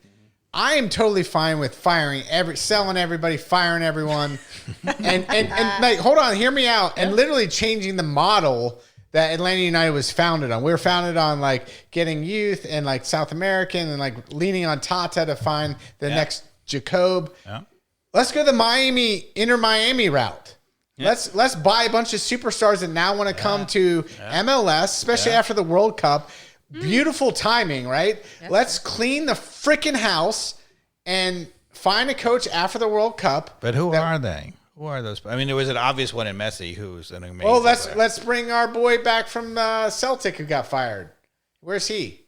I am totally fine with selling everybody, firing everyone. and like, hold on, hear me out. And literally changing the model that Atlanta United was founded on. We were founded on like getting youth and like South American and like leaning on Tata to find the next Jacob. Yeah. Let's go the Inter Miami route. Yeah. Let's buy a bunch of superstars that now want to come to MLS, especially after the World Cup. Beautiful timing, right? Yep. Let's clean the freaking house and find a coach after the World Cup. But who are they? Who are those? I mean, there was an obvious one in Messi, who's an amazing. Well, player. let's bring our boy back from Celtic who got fired. Where's he?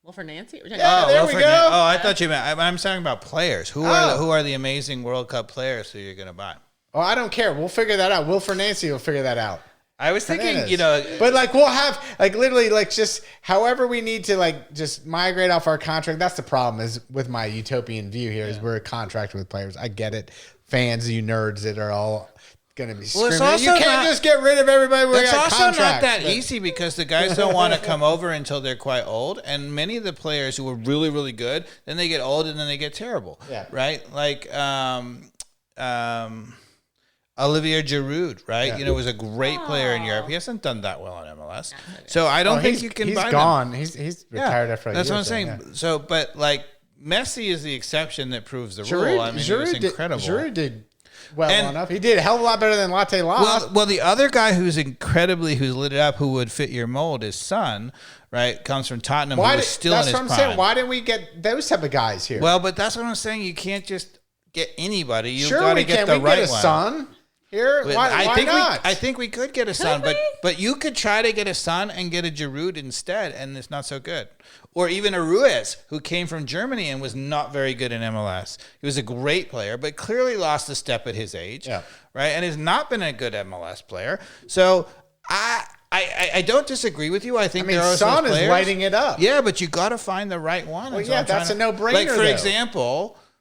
Well, for Nancy? Yeah, there we go. Oh, I thought you meant. I'm talking about players. Who are the amazing World Cup players who you're going to buy? Oh, I don't care. We'll figure that out. Will Fernandes will figure that out. I was thinking, but like we'll have like literally like just however we need to like just migrate off our contract. That's the problem is with my utopian view here is we're contracted with players. I get it. Fans, you nerds that are all going to be screaming. You can't just get rid of everybody. It's also not that easy because the guys don't want to come over until they're quite old. And many of the players who are really, really good, then they get old and then they get terrible. Yeah. Right? Like, Olivier Giroud, right? Yeah. Was a great player in Europe. He hasn't done that well in MLS. So I don't think you can buy him. He's gone. He's retired after a year. That's what I'm saying. Yeah. So, but like Messi is the exception that proves the Giroud, rule. I mean, it was incredible. Giroud did well enough. He did a hell of a lot better than Latte Lost. Well, the other guy who's lit it up, who would fit your mold, is Son, right? Comes from Tottenham. That's what I'm saying. Why didn't we get those type of guys here? Well, but that's what I'm saying. You can't just get anybody. You've got to get the right one. Son. Here, why not? I think we could get a Son, but you could try to get a Son and get a Giroud instead, and it's not so good. Or even a Ruiz, who came from Germany and was not very good in MLS. He was a great player, but clearly lost a step at his age, right? And has not been a good MLS player. So I don't disagree with you. I think there are Son is lighting it up. Yeah, but you got to find the right one. Well, yeah, that's a no-brainer. Like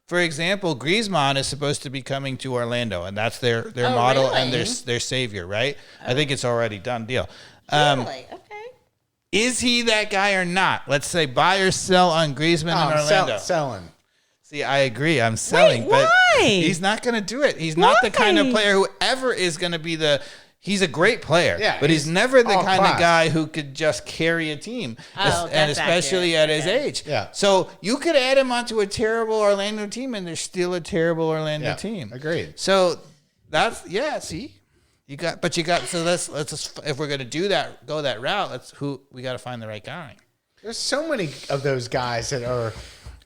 For example, Griezmann is supposed to be coming to Orlando, and that's their model and their savior, right? I think it's already done deal. Really? Okay. Is he that guy or not? Let's say buy or sell on Griezmann in Orlando. Selling. See, I agree. I'm selling, but why? he's not going to do it. He's not the kind of player who ever is going to be he's a great player, but he's never the kind of guy who could just carry a team, and especially at his age. Yeah. So you could add him onto a terrible Orlando team, and there's still a terrible Orlando team. Agreed. So that's see, so let's just, if we're gonna go that route, we got to find the right guy. There's so many of those guys that are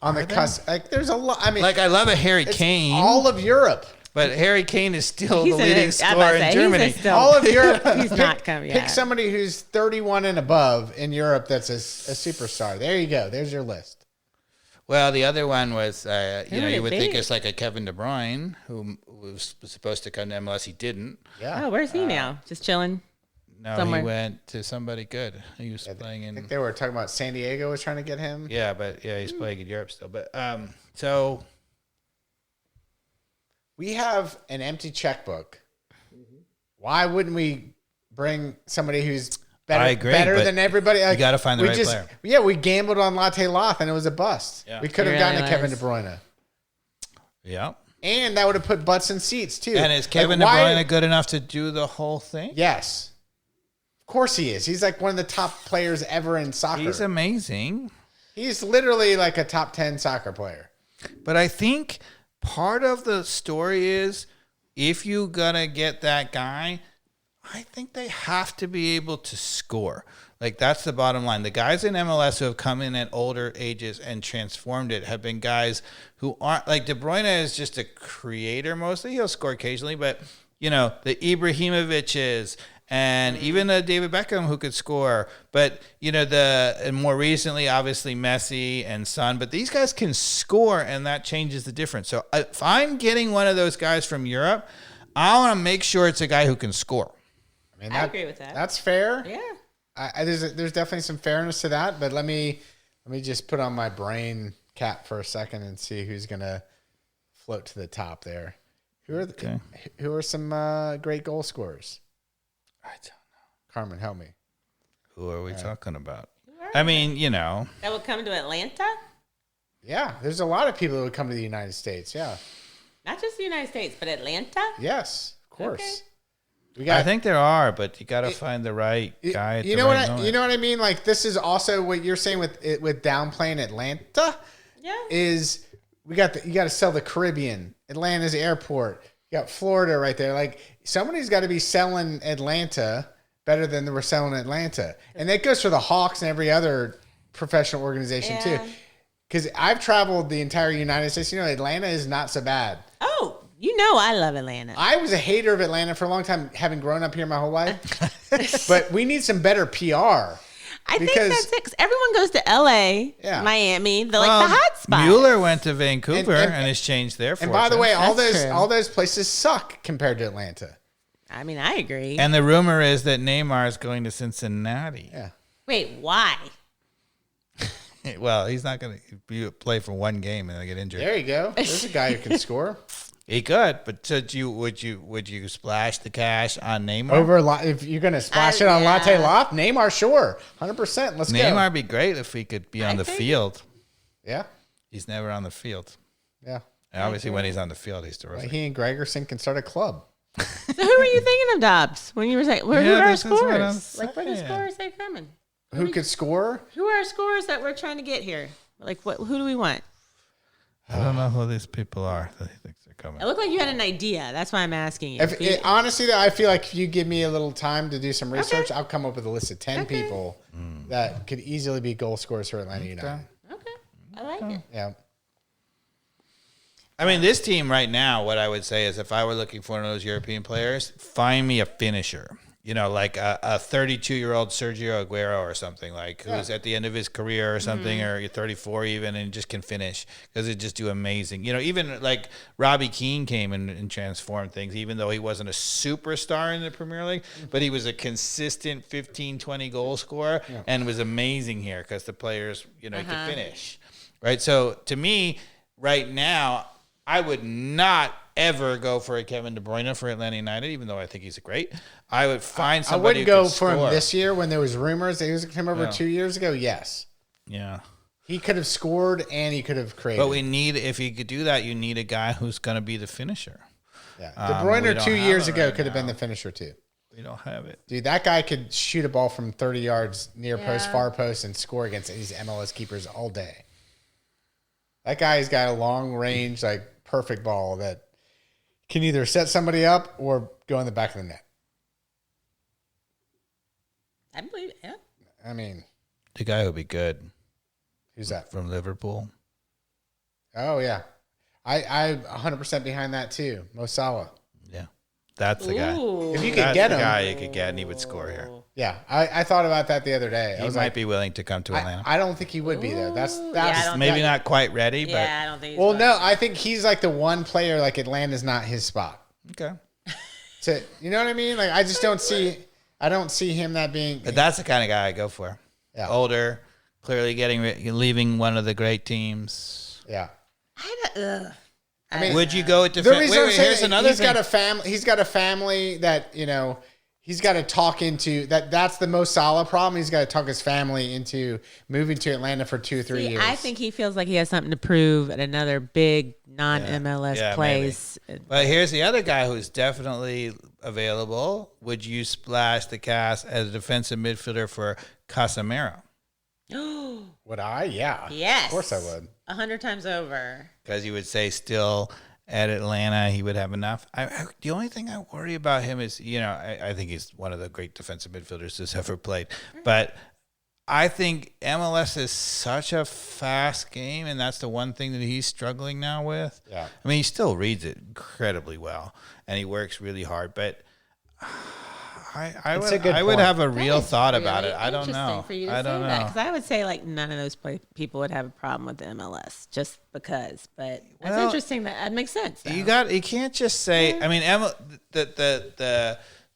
on the cusp. Like there's a lot. I mean, like I love a Harry Kane. All of Europe. But Harry Kane is still the leading scorer in Germany. All of Europe. He's not coming. Pick somebody who's 31 and above in Europe that's a superstar. There you go. There's your list. Well, the other one was, you would think it's like a Kevin De Bruyne, who was supposed to come to MLS. He didn't. Yeah. Oh, where's he now? Just chilling? No, somewhere. He went to somebody good. He was playing in. I think they were talking about San Diego was trying to get him. Yeah, but he's playing in Europe still. But so. We have an empty checkbook. Why wouldn't we bring somebody who's better than everybody? Like, you got to find the right player. Yeah, we gambled on Latte Loth and it was a bust. Yeah. We could have gotten a Kevin De Bruyne. Yeah. And that would have put butts in seats too. And is Kevin De Bruyne good enough to do the whole thing? Yes. Of course he is. He's like one of the top players ever in soccer. He's amazing. He's literally like a top 10 soccer player. But I think part of the story is if you're going to get that guy, I think they have to be able to score. Like, that's the bottom line. The guys in MLS who have come in at older ages and transformed it have been guys who aren't, like De Bruyne is just a creator mostly. He'll score occasionally, but, the Ibrahimoviches and even David Beckham who could score. But, and more recently, obviously, Messi and Son. But these guys can score, and that changes the difference. So if I'm getting one of those guys from Europe, I want to make sure it's a guy who can score. I agree with that. That's fair. Yeah. There's definitely some fairness to that. But let me just put on my brain cap for a second and see who's going to float to the top there. Who are some great goal scorers? I don't know. Carmen, help me. Who are we talking about? I mean, That would come to Atlanta? Yeah, there's a lot of people that would come to the United States. Yeah. Not just the United States, but Atlanta? Yes, of course. Okay. I think there are, but you got to find the right guy. You know what I mean? Like, this is also what you're saying with downplaying Atlanta. Yeah. Is you got to sell the Caribbean, Atlanta's airport. You got Florida right there. Like, somebody's got to be selling Atlanta better than we're selling Atlanta, and that goes for the Hawks and every other professional organization too. Because I've traveled the entire United States. Atlanta is not so bad. Oh, I love Atlanta. I was a hater of Atlanta for a long time, having grown up here my whole life. But we need some better PR. I think that's it. 'Cause everyone goes to L.A., Miami, the hot spots. Mueller went to Vancouver and has changed their fortune. And by the way, all those places suck compared to Atlanta. I mean, I agree. And the rumor is that Neymar is going to Cincinnati. Yeah. Wait, why? Well, he's not going to play for one game and get injured. There you go. There's a guy who can score. He could, but would you splash the cash on Neymar? If you're going to splash it on Latte Loft, Neymar, sure, 100%. Let's go. Neymar would be great if he could be on the field. Yeah, he's never on the field. Yeah, and obviously when he's on the field, he's terrific. He and Gregerson can start a club. So who were you thinking of, Dobbs, when you were saying, who are our scores? Like, where the scores are coming? Who could score? Who are our scores that we're trying to get here? Like, who do we want? I don't know who these people are that he thinks are coming. It looked like you had an idea. That's why I'm asking you. Honestly, though, I feel like if you give me a little time to do some research, I'll come up with a list of 10 people that could easily be goal scorers for Atlanta United. Okay. I like it. Yeah. I mean, this team right now, what I would say is if I were looking for one of those European players, find me a finisher. Like a 32-year-old Sergio Aguero or something, who's at the end of his career or something, or you're 34 even, and just can finish because they just do amazing. Even like Robbie Keane came and transformed things, even though he wasn't a superstar in the Premier League, but he was a consistent 15, 20 goal scorer and was amazing here because the players, he could finish. Right? So to me, right now, I would not ever go for a Kevin De Bruyne for Atlanta United, even though I think he's great. I would find I somebody wouldn't go who could for him score. this year when there was rumors that he was going to come over 2 years ago. Yes. Yeah. He could have scored and he could have created. But if you could do that, you need a guy who's going to be the finisher. Yeah. De Bruyne we don't 2 have years it ago right could have been now. the finisher too. We don't have it. Dude, that guy could shoot a ball from 30 yards near post, far post, and score against these MLS keepers all day. That guy's got a long range, like perfect ball that can either set somebody up or go in the back of the net. I believe it. Yeah. I mean, The guy who'd be good who's that? from Liverpool. Oh, yeah. I'm 100% behind that too. Mo Salah. Yeah. That's the guy. Ooh. If you could That's get the him. guy you could get, and he would score here. Yeah, I thought about that the other day. I He was might like, be willing to come to Atlanta. I don't think he would be there. That's I don't Maybe think- not quite ready, but Yeah, I don't think. Well, no, I think he's like the one player. Like Atlanta's not his spot. okay. To you know what I mean? Like I just don't see. I don't see him that being. But that's the kind of guy I go for. Yeah. Older, clearly leaving one of the great teams. Yeah. I mean, Would you go with The defense? reason I'm saying Here's that another he's thing. got a family. He's got a family that he's got to talk into. That's the most solid problem. He's got to talk his family into moving to Atlanta for 2 or 3 years. I think he feels like he has something to prove at another big non-MLS Yeah, place. But here's the other guy who's definitely available. Would you splash the cast as a defensive midfielder for Casemiro? Would I? Yeah. Yes, Of course I would. 100 times over. Because you would say still at Atlanta he would have enough. The only thing I worry about him is, I think he's one of the great defensive midfielders that's ever played. But I think MLS is such a fast game, and that's the one thing that he's struggling now with. Yeah. I mean, he still reads it incredibly well, and he works really hard. But I It's a good would point. have a real thought about it. I don't know. For you to I don't know. because I would say like none of those people would have a problem with the MLS just because. But that's Well, interesting. That makes sense. though. You can't just say. I mean,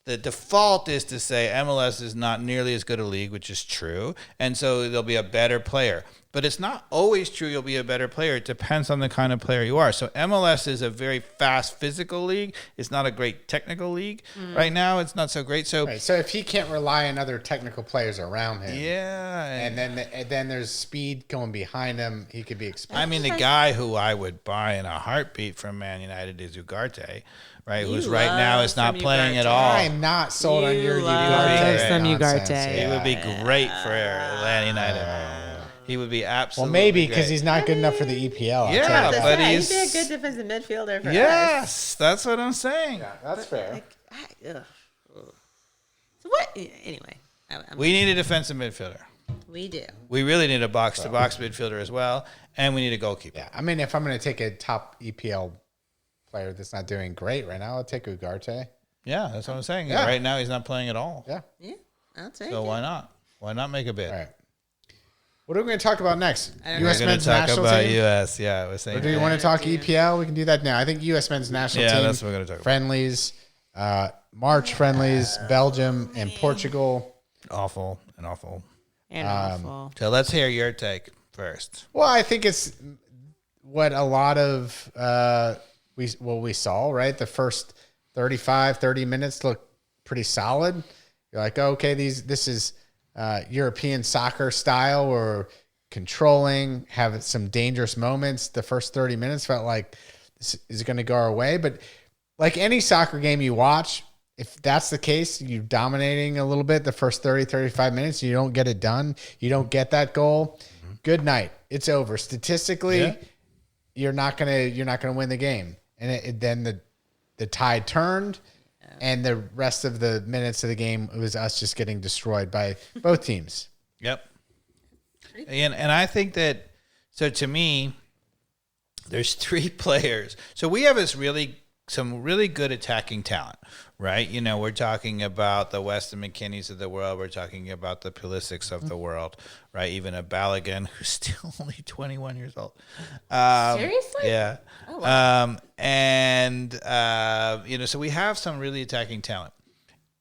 the default is to say MLS is not nearly as good a league, which is true, and so there'll be a better player. But it's not always true you'll be a better player. It depends on the kind of player you are. So MLS is a very fast physical league. It's not a great technical league. Right now, it's not so great. So Right. So if he can't rely on other technical players around him, yeah, and then there's speed going behind him, he could be exposed. I mean, the guy who I would buy in a heartbeat from Man United is Ugarte, right? Who's right now is not some playing at Ugarte. all. I am not sold on your love Ugarte some nonsense. Ugarte. He would be great for Atlanta United. He would be Well, absolutely maybe because great. he's not good enough for the EPL. I'll Yeah, tell you that. but He'd he's be a good defensive midfielder for us. yes, that's what I'm saying. Yeah, that's fair. Ugh. So what? Anyway, We need a defensive midfielder. we do. We really need a box-to-box midfielder as well, and we need a goalkeeper. Yeah, I mean, if I'm going to take a top EPL player that's not doing great right now, I'll take Ugarte. Yeah, that's what I'm saying. Yeah. Right now, he's not playing at all. Yeah. Yeah, I'll take So it. why not? Why not make a bid? All right. What are we going to talk about next? don't know. We're U.S. going men's to talk national about team? U.S. Yeah, I was saying. Or do you want to talk EPL? We can do that now. I think U.S. men's national Yeah, team. that's what we're gonna talk about. Friendlies, March friendlies, Belgium and Portugal. Awful and awful. And awful. So let's hear your take first. Well, I think it's what a lot of we saw, right? The first 30 minutes look pretty solid. You're like, okay, this is European soccer style or controlling, have some dangerous moments. The first 30 minutes felt like this is going to go our way. But like any soccer game you watch, if that's the case, you're dominating a little bit the first 30, 35 minutes, you don't get it done. You don't get that goal. Good night. It's over. Statistically, you're not gonna win the game. And then the tide turned, and the rest of the minutes of the game, it was us just getting destroyed by both teams. Yep. And I think that, so to me, there's three players. So we have some really good attacking talent, right? We're talking about the Weston McKennies of the world. We're talking about the Pulisics of the world, right? Even a Balogun, who's still only 21 years old. Seriously? Yeah. Oh, wow. So we have some really attacking talent.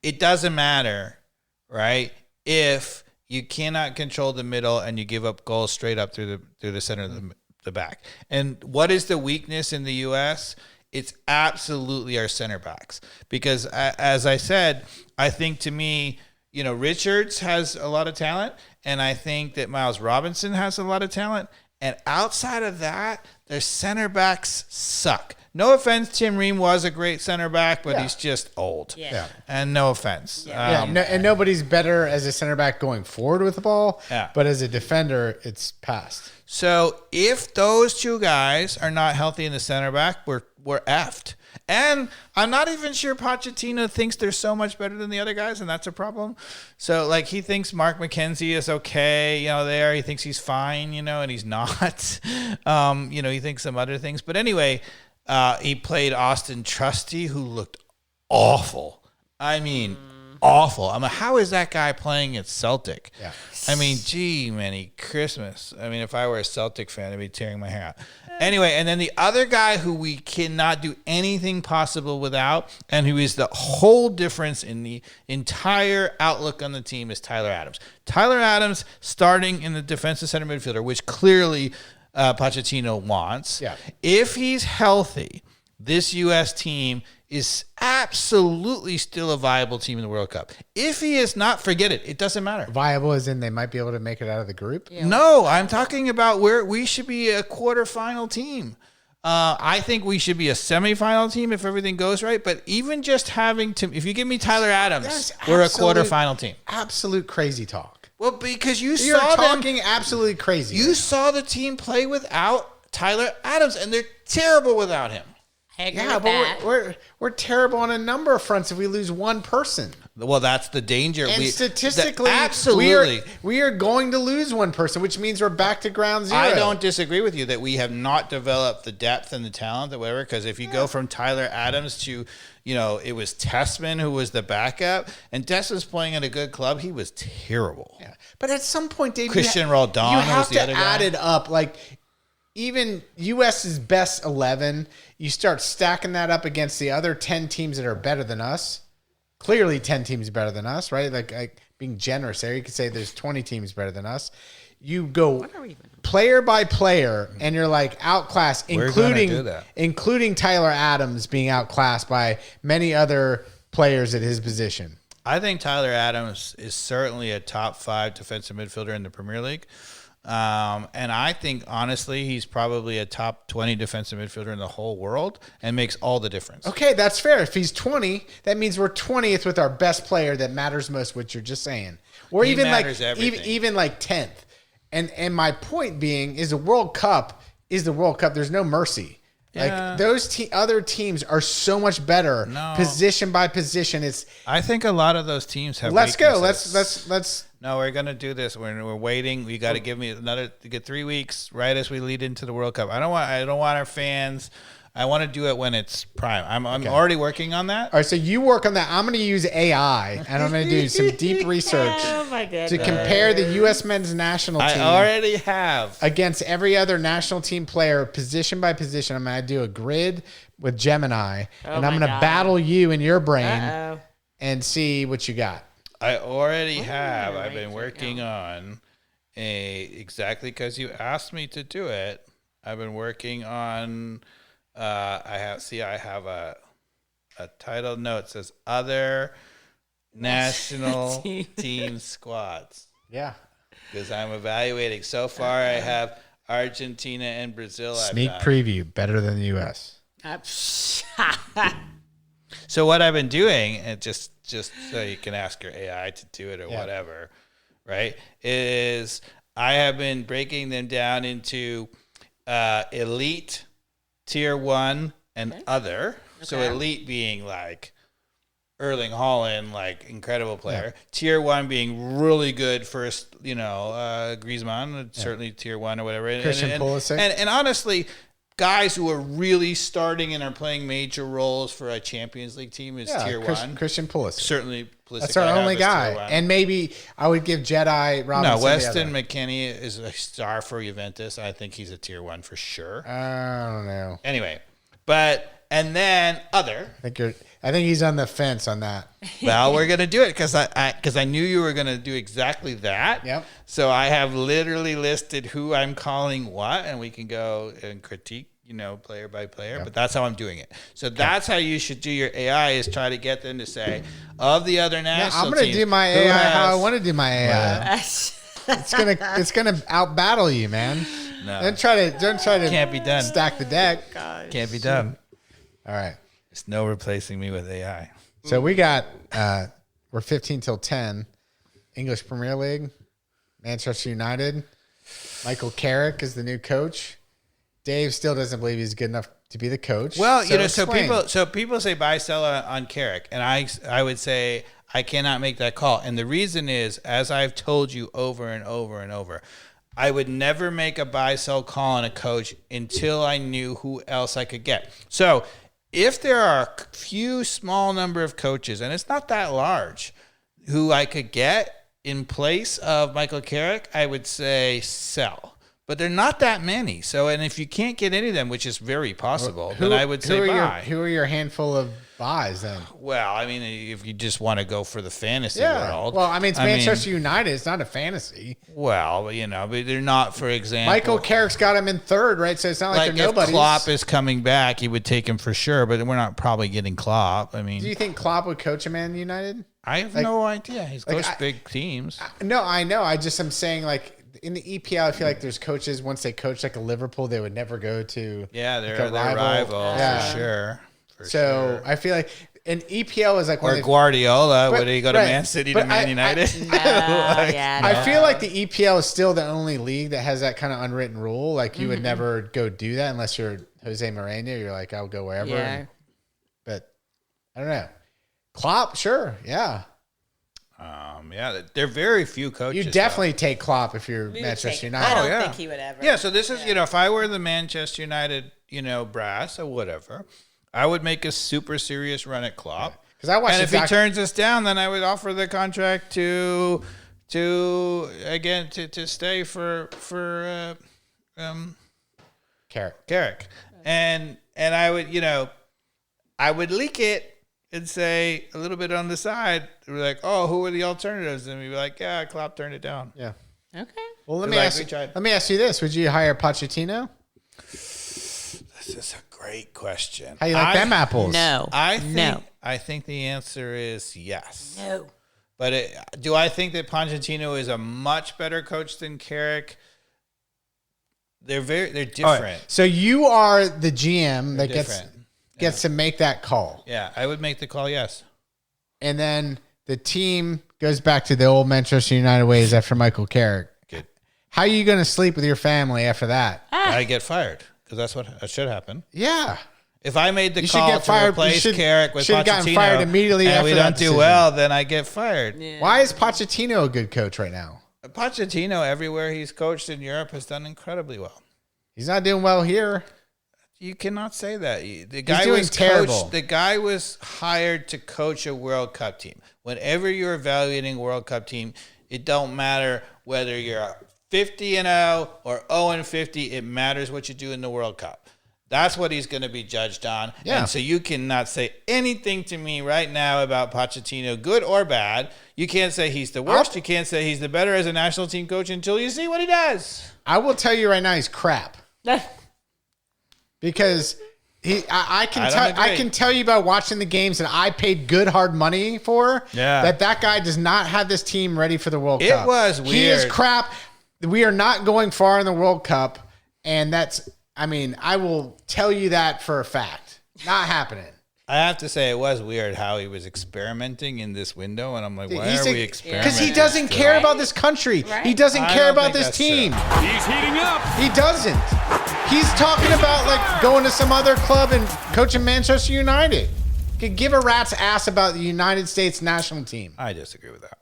It doesn't matter, right? If you cannot control the middle and you give up goals straight up through the center of the back. And what is the weakness in the U.S.? it's absolutely our center backs. Because as I said, I think to me, Richards has a lot of talent, and I think that Miles Robinson has a lot of talent. And outside of that, their center backs suck. No offense, Tim Ream was a great center back, but he's just old. Yeah. And no offense. And nobody's better as a center back going forward with the ball. Yeah. But as a defender, it's past. So if those two guys are not healthy in the center back, we're effed. And I'm not even sure Pochettino thinks they're so much better than the other guys, and that's a problem. So, he thinks Mark McKenzie is okay, there. He thinks he's fine, and he's not. He thinks some other things. But anyway, he played Austin Trusty, who looked awful. I mean, awful. How is that guy playing at Celtic? Yeah. Gee, many Christmas. If I were a Celtic fan, I'd be tearing my hair out. Anyway, and then the other guy who we cannot do anything possible without, and who is the whole difference in the entire outlook on the team, is Tyler Adams. Tyler Adams starting in the defensive center midfielder, which clearly Pochettino wants. Yeah. If he's healthy, this U.S. team is absolutely still a viable team in the World Cup. If he is not, forget it. It doesn't matter. Viable as in they might be able to make it out of the group? Yeah. No, I'm talking about where we should be a quarterfinal team. I think we should be a semifinal team if everything goes right. But even just having to, if you give me Tyler Adams, we're a quarterfinal team. Absolute crazy talk. Well, because You're saw talking absolutely crazy. You saw the team play without Tyler Adams, and they're terrible without him. I agree Yeah, with but that. we're terrible on a number of fronts if we lose one person. Well, that's the danger. And statistically, absolutely, we are going to lose one person, which means we're back to ground zero. I don't disagree with you that we have not developed the depth and the talent, or whatever. Because if you go from Tyler Adams to, it was Tessman who was the backup, and Tess was playing at a good club. He was terrible. Yeah. But at some point, Dave, Christian Roldan you was have the to other guy. add it up. Even US's best 11, you start stacking that up against the other 10 teams that are better than us. Clearly 10 teams better than us, right? Like being generous there, you could say there's 20 teams better than us. You go player by player, and you're outclassed, including Tyler Adams being outclassed by many other players at his position. I think Tyler Adams is certainly a top 5 defensive midfielder in the Premier League. And I think, honestly, he's probably a top 20 defensive midfielder in the whole world and makes all the difference. Okay, that's fair. If he's 20, that means we're 20th with our best player that matters most, what you're just saying. Or He even matters everything. even 10th. And my point being is the World Cup is the World Cup. There's no mercy. Yeah. Those other teams are so much better, position by position. I think a lot of those teams have. Let's go. weaknesses. Let's. No, we're gonna do this. We're waiting. We got to give me get 3 weeks right as we lead into the World Cup. I don't want our fans. I want to do it when it's prime. I'm already working on that. All right, so you work on that. I'm going to use AI, and I'm going to do some deep research to compare the U.S. men's national team. I already have. Against every other national team player, position by position. I'm going to do a grid with Gemini, and I'm going to battle you in your brain and see what you got. I already have. I've been working on exactly because you asked me to do it. I've been working on. I have a title note that says other national team squads. Yeah. Because I'm evaluating. So far, I have Argentina and Brazil. Sneak preview, better than the U.S. So what I've been doing, and just so you can ask your AI to do it or whatever, right, is I have been breaking them down into elite, tier 1, and other. Okay. So elite being like Erling Haaland, incredible player. Yeah. Tier 1 being really good first, Griezmann, certainly tier 1 or whatever. Christian Pulisic. And honestly, guys who are really starting and are playing major roles for a Champions League team is tier 1. Christian Pulisic. Certainly Pulisic. That's our only guy. And maybe I would give Jedi Robinson. No, Weston McKennie is a star for Juventus. I think he's a tier 1 for sure. I don't know. Anyway, and then other. I think he's on the fence on that. Well, we're gonna do it because I knew you were gonna do exactly that. Yep. So I have literally listed who I'm calling what, and we can go and critique player by player, but that's how I'm doing it. So that's how you should do your AI, is try to get them to say, of the other national I'm going to do my AI how I want to do my AI. It's gonna out battle you, man. No. Don't try to Can't be done. stack the deck. Can't be done. All right. There's no replacing me with AI. So we got we're 15 till 10. English Premier League, Manchester United. Michael Carrick is the new coach. Dave still doesn't believe he's good enough to be the coach. Well, so explain. people say buy sell on Carrick, and I would say I cannot make that call. And the reason is, as I've told you over and over and over, I would never make a buy sell call on a coach until I knew who else I could get. So if there are a few small number of coaches, and it's not that large, who I could get in place of Michael Carrick, I would say sell. But they're not that many. So, and if you can't get any of them, which is very possible, then I would say buy. Who are your handful of buys then? Well, I mean, if you just want to go for the fantasy world. Well, I mean, it's Manchester United. It's not a fantasy. Well, but they're not, for example. Michael Carrick's got him in third, right? So it's not like they're nobodies. If Klopp is coming back, he would take him for sure, but we're not probably getting Klopp. I mean, do you think Klopp would coach a Man United? I have no idea. He's coached big teams. No, I know. I'm saying, like, in the EPL, I feel like there's coaches, once they coach like a Liverpool, they would never go to they're rival for sure. I feel like an EPL is like or Guardiola. Would he go to Man City to Man United? I feel like the EPL is still the only league that has that kind of unwritten rule. Like you would never go do that unless you're Jose Mourinho. You're like, I'll go wherever. Yeah. But I don't know. Klopp, sure, yeah. There are very few coaches. You definitely take Klopp if you're Manchester United. I don't think he would ever. Yeah, so this is, if I were the Manchester United, brass or whatever, I would make a super serious run at Klopp. Because I watched. And if he turns us down, then I would offer the contract to stay for Carrick. And I would, I would leak it and say a little bit on the side. We're like, oh, who are the alternatives? And we'd be like, yeah, Klopp turned it down. Yeah. Okay. Well, let me ask you this: would you hire Pochettino? This is a great question. How you like them apples? No. I think the answer is yes. No. But do I think that Pochettino is a much better coach than Carrick? They're different. Right. So you are the GM that gets to make that call. Yeah, I would make the call, yes. And then the team goes back to the old Manchester United ways after Michael Carrick. Good. How are you going to sleep with your family after that? I get fired, because that's what should happen. Yeah. If I made the call to replace Carrick with Pochettino, gotten fired immediately and after we don't do well, then I get fired. Yeah. Why is Pochettino a good coach right now? Pochettino, everywhere he's coached in Europe, has done incredibly well. He's not doing well here. You cannot say that. The guy was hired to coach a World Cup team. Whenever you're evaluating a World Cup team, it don't matter whether you're 50-0 or 0-50. It matters what you do in the World Cup. That's what he's going to be judged on. Yeah. And so you cannot say anything to me right now about Pochettino, good or bad. You can't say he's the worst. You can't say he's the better as a national team coach until you see what he does. I will tell you right now, he's crap. Because I can tell you by watching the games that I paid good hard money for. Yeah. That guy does not have this team ready for the World Cup. It was weird. He is crap. We are not going far in the World Cup, and I will tell you that for a fact. Not happening. I have to say, it was weird how he was experimenting in this window, and I'm like, why are we experimenting? Because he doesn't care about this country. Right? He doesn't care about this team. True. He's heating up. He doesn't. He's talking about like going to some other club and coaching Manchester United. Could give a rat's ass about the United States national team. I disagree with that.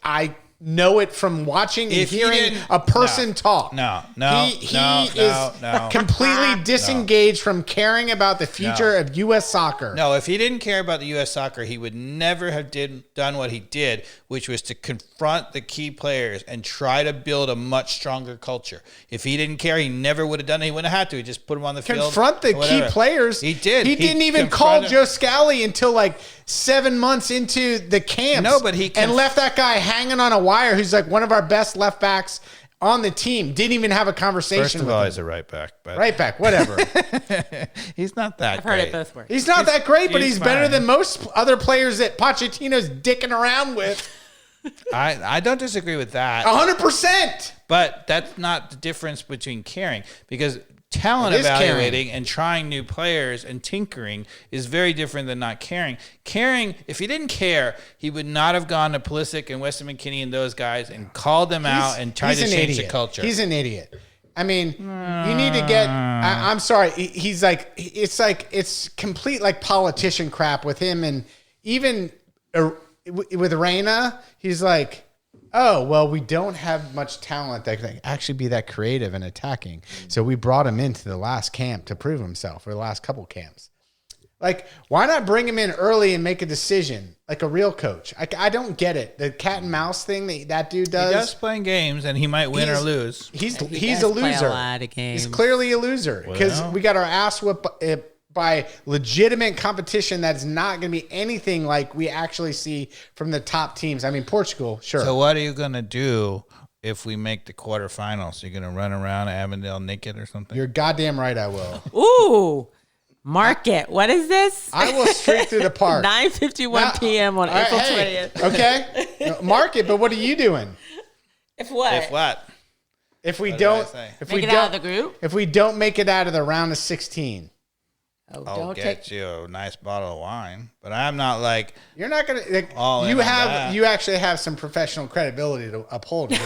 I know it from watching and hearing a person talk. He is completely disengaged from caring about the future of U.S. soccer. No, if he didn't care about the U.S. soccer, he would never have done what he did, which was to confront the key players and try to build a much stronger culture. If he didn't care, he never would have done it. He wouldn't have had to. He just put them on the field. Confront the key players. He did. He didn't even call Joe Scally until like 7 months into the camps. No, but and left that guy hanging on a wire who's like one of our best left backs on the team didn't even have a conversation. First of with all, him. he's a right back. But Right back, whatever. he's not that I've heard great. it both ways. He's not that great, but he's he's better fine. than most other players that Pochettino's dicking around with. I don't disagree with that. 100%. But that's not the difference between caring, because talent It is evaluating and trying new players and tinkering is very different than not caring. Caring, if he didn't care, he would not have gone to Pulisic and Weston McKennie and those guys and called them out and tried to He's an change idiot. the culture. He's an idiot. I mean, you need to get. I'm sorry. He's like it's complete like politician crap with him, and even with Reyna, he's like, oh, well, we don't have much talent that can actually be that creative and attacking. So we brought him into the last camp to prove himself, or the last couple camps. Like, why not bring him in early and make a decision like a real coach? I don't get it. The cat and mouse thing that dude does. He does playing games, and he might win or lose. He's He a does play loser. a lot of games. He's clearly a loser because Well. we got our ass whipped by legitimate competition that's not going to be anything like we actually see from the top teams. I mean, Portugal, sure. So what are you going to do if we make the quarterfinals? You're going to run around Avondale naked or something? You're goddamn right I will. Ooh, market. What is this? I will streak through the park. 9:51 p.m. on All right, April hey, 20th. Okay? No, mark it, but what are you doing? If what? If what? If we What did I don't say? if Make we it don't out of the group? if we don't make it out of the round of 16. Oh, I'll don't get take. you a nice bottle of wine, but I'm not like You're not gonna. Like, All in you on have. that. You actually have some professional credibility to uphold. You're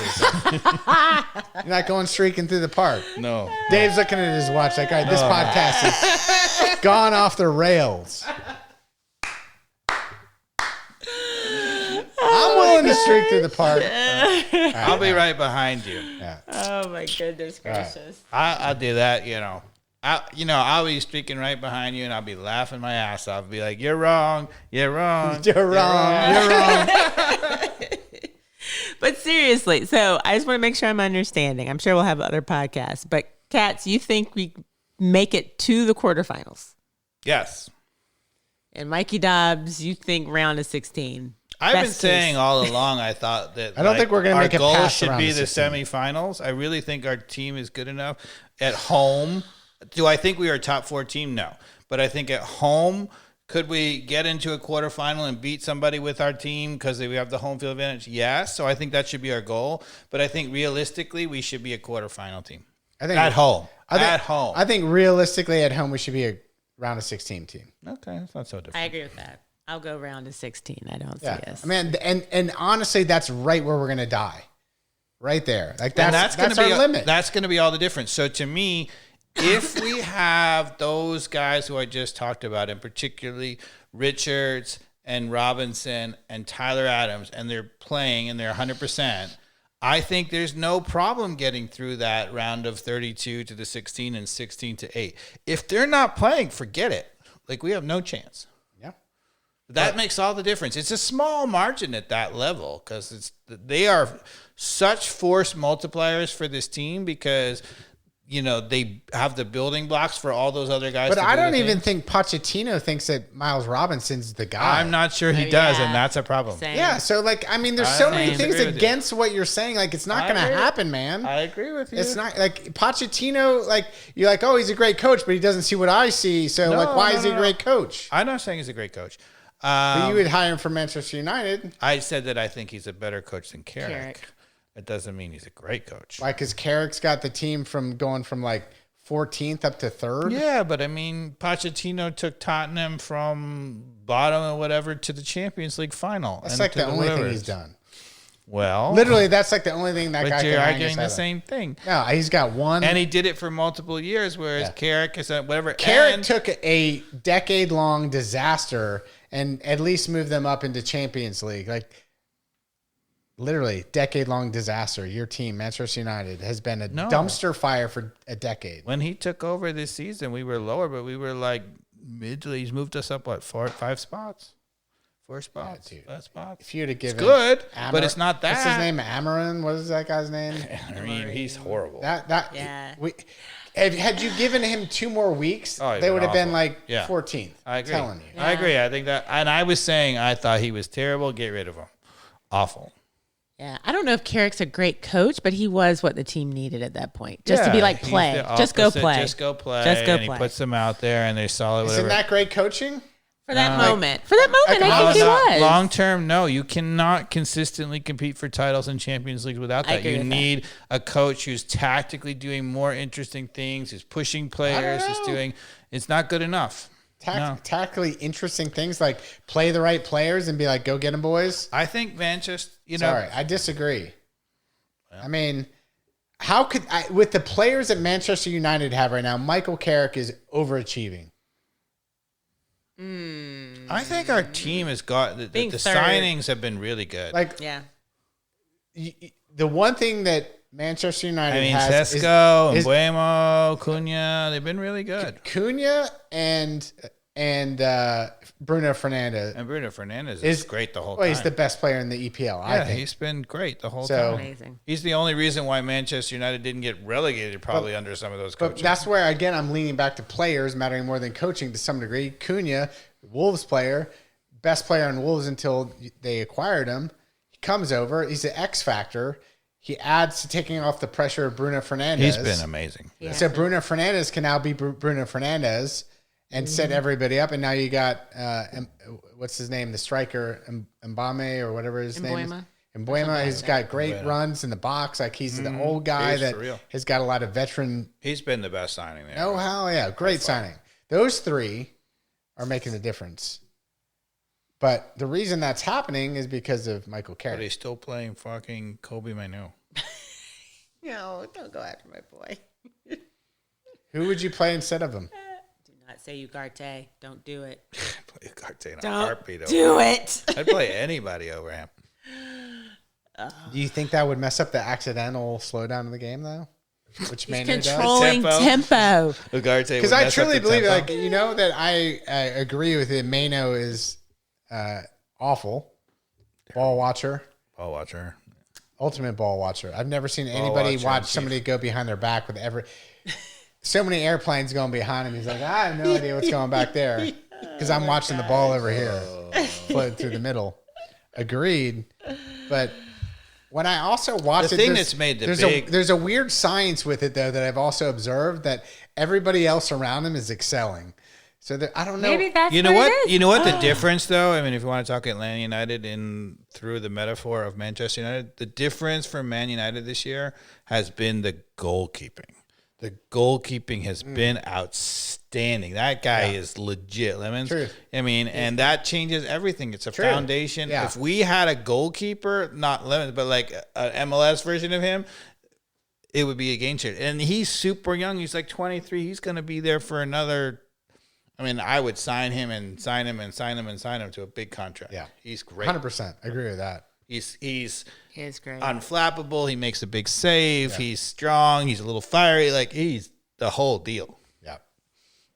not going streaking through the park. no. Dave's looking at his watch like, all right, this podcast is gone off the rails. I'm willing to streak through the park. I'll be right behind you. Yeah. Oh my goodness gracious! I'll do that. I'll be streaking right behind you, and I'll be laughing my ass off. I'll be like, "You're wrong. You're wrong. You're wrong. You're wrong. But seriously, so I just want to make sure I'm understanding. I'm sure we'll have other podcasts, but Katz, you think we make it to the quarterfinals? Yes. And Mikey Dobbs, you think round of 16? I've been Best saying case. all along. I thought that I don't think we're gonna our make it goal past should around be the the 16. semifinals. I really think our team is good enough at home. Do I think we are a top 4 team? No, but I think at home, could we get into a quarterfinal and beat somebody with our team because we have the home field advantage? Yes. So I think that should be our goal. But I think realistically, we should be a quarterfinal team. I think At home. At home. I think realistically at home we should be a round of 16 team. Okay, that's not so different. I agree with that. I'll go round to 16. I don't Yeah. see us. I mean, and honestly, that's right where we're gonna die. Right there. Like that's going to be our limit. That's going to be all the difference. So to me, if we have those guys who I just talked about, and particularly Richards and Robinson and Tyler Adams, and they're playing and they're 100%, I think there's no problem getting through that round of 32 to the 16 and 16 to 8. If they're not playing, forget it. Like, we have no chance. Yeah. That makes all the difference. It's a small margin at that level because they are such force multipliers for this team because, they have the building blocks for all those other guys. But to I do don't the even thing. think Pochettino thinks that Miles Robinson's the guy. I'm not sure he Oh, does, yeah. and that's a problem. Same. Yeah, so like I mean, there's I so many disagree things with you. against what you're saying. Like it's not I going to agree. happen, man. I agree with you. It's not like Pochettino. Like you're like, oh, he's a great coach, but he doesn't see what I see. So like, why is he a great coach? I'm not saying he's a great coach. But you would hire him for Manchester United. I said that I think he's a better coach than Carrick. Carrick. It doesn't mean he's a great coach. Why? Because Carrick's got the team from going from like 14th up to 3rd. Yeah, but I mean, Pochettino took Tottenham from bottom or whatever to the Champions League final. That's and like to the only thing whatever. he's done. Well, Literally, that's like the only thing that guy but can you're hang arguing his the hat on. same thing. No, he's got one. And he did it for multiple years, whereas Yeah. Carrick is whatever. Carrick And took a decade-long disaster and at least moved them up into Champions League. Like, literally, decade-long disaster. Your team, Manchester United, has been a No. dumpster fire for a decade. when he took over this season, we were lower, but we were like mid. He's moved us up, 5 spots? 4 spots? dude. 5 spots? If you'd have given good, but it's not What's his that. name? Amarin? What is that guy's name? I mean, he's horrible. Yeah. Had you given him 2 more weeks, Oh, he'd they been would have been awful. like Yeah. 14th. I agree. Telling you. I agree. I think that, and I was saying I thought he was terrible. Get rid of him. Awful. Yeah, I don't know if Carrick's a great coach, but he was what the team needed at that point. Just to be like, he's play. the Just go opposite. play. Just go play. Just go and play. he puts them out there, and they're solid. Isn't Whatever. that great coaching? For that moment. For that moment, I think he was. Long term, no. You cannot consistently compete for titles in Champions League without that. You need a coach who's tactically doing more interesting things, who's pushing players, who's doing. It's not good enough. Tactically interesting things like play the right players and be like, go get them, boys. I think Manchester, Sorry, I disagree. I mean, how could with the players that Manchester United have right now, Michael Carrick is overachieving. I think our team has got the signings have been really good. Like, the one thing that Manchester United has Sesko, Mbuemo, Cunha, they've been really good. Cunha and Bruno Fernandes. And Bruno Fernandes is great the whole time. Well, he's the best player in the EPL, I think. He's been great the whole time. Amazing. He's the only reason why Manchester United didn't get relegated probably under some of those coaches. But that's where, again, I'm leaning back to players mattering more than coaching to some degree. Cunha, Wolves player, best player on Wolves until they acquired him. He comes over. He's an X factor. He adds to taking off the pressure of Bruno Fernandes. He's been amazing. Yeah. So Bruno Fernandes can now be Bruno Fernandes and set everybody up. And now you got, what's his name? The striker, Mbame or whatever his name is. Mbuemo. He's got great runs in the box. Like he's the old guy that has got a lot of veteran. He's been the best signing there. Oh, hell yeah. Great signing. Those three are making the difference. But the reason that's happening is because of Michael Carrick. But he's still playing fucking Kobe Manu. No, don't go after my boy. Who would you play instead of him? Do not say Ugarte. Don't do it. Play Ugarte in a Don't heartbeat. do it. I'd play anybody over him. Do you think that would mess up the accidental slowdown of the game, though? Which He's Manu controlling does? tempo. Ugarte, because I truly believe, like, you know, that I agree with it. Mano is awful. Ball watcher. Ultimate ball watcher. I've never seen anybody watch somebody go behind their back with so many airplanes going behind him. He's like, I have no idea what's going back there because I'm watching the ball over here floating through the middle. Agreed. But when I also watch there's a weird science with it, though, that I've also observed that everybody else around him is excelling. So I don't know. Maybe that's You know what the difference, though? I mean, if you want to talk Atlanta United through the metaphor of Manchester United, the difference for Man United this year has been the goalkeeping. The goalkeeping has been outstanding. That guy is legit, Lemons. True. I mean, and that changes everything. It's a foundation. Yeah. If we had a goalkeeper, not Lemons, but like an MLS version of him, it would be a game changer. And he's super young. He's like 23. He's going to be there for another. I mean, I would sign him and sign him and sign him and sign him to a big contract. Yeah. He's great. 100%. I agree with that. He's He is great. unflappable. He makes a big save. Yeah. He's strong. He's a little fiery. Like, he's the whole deal. Yeah.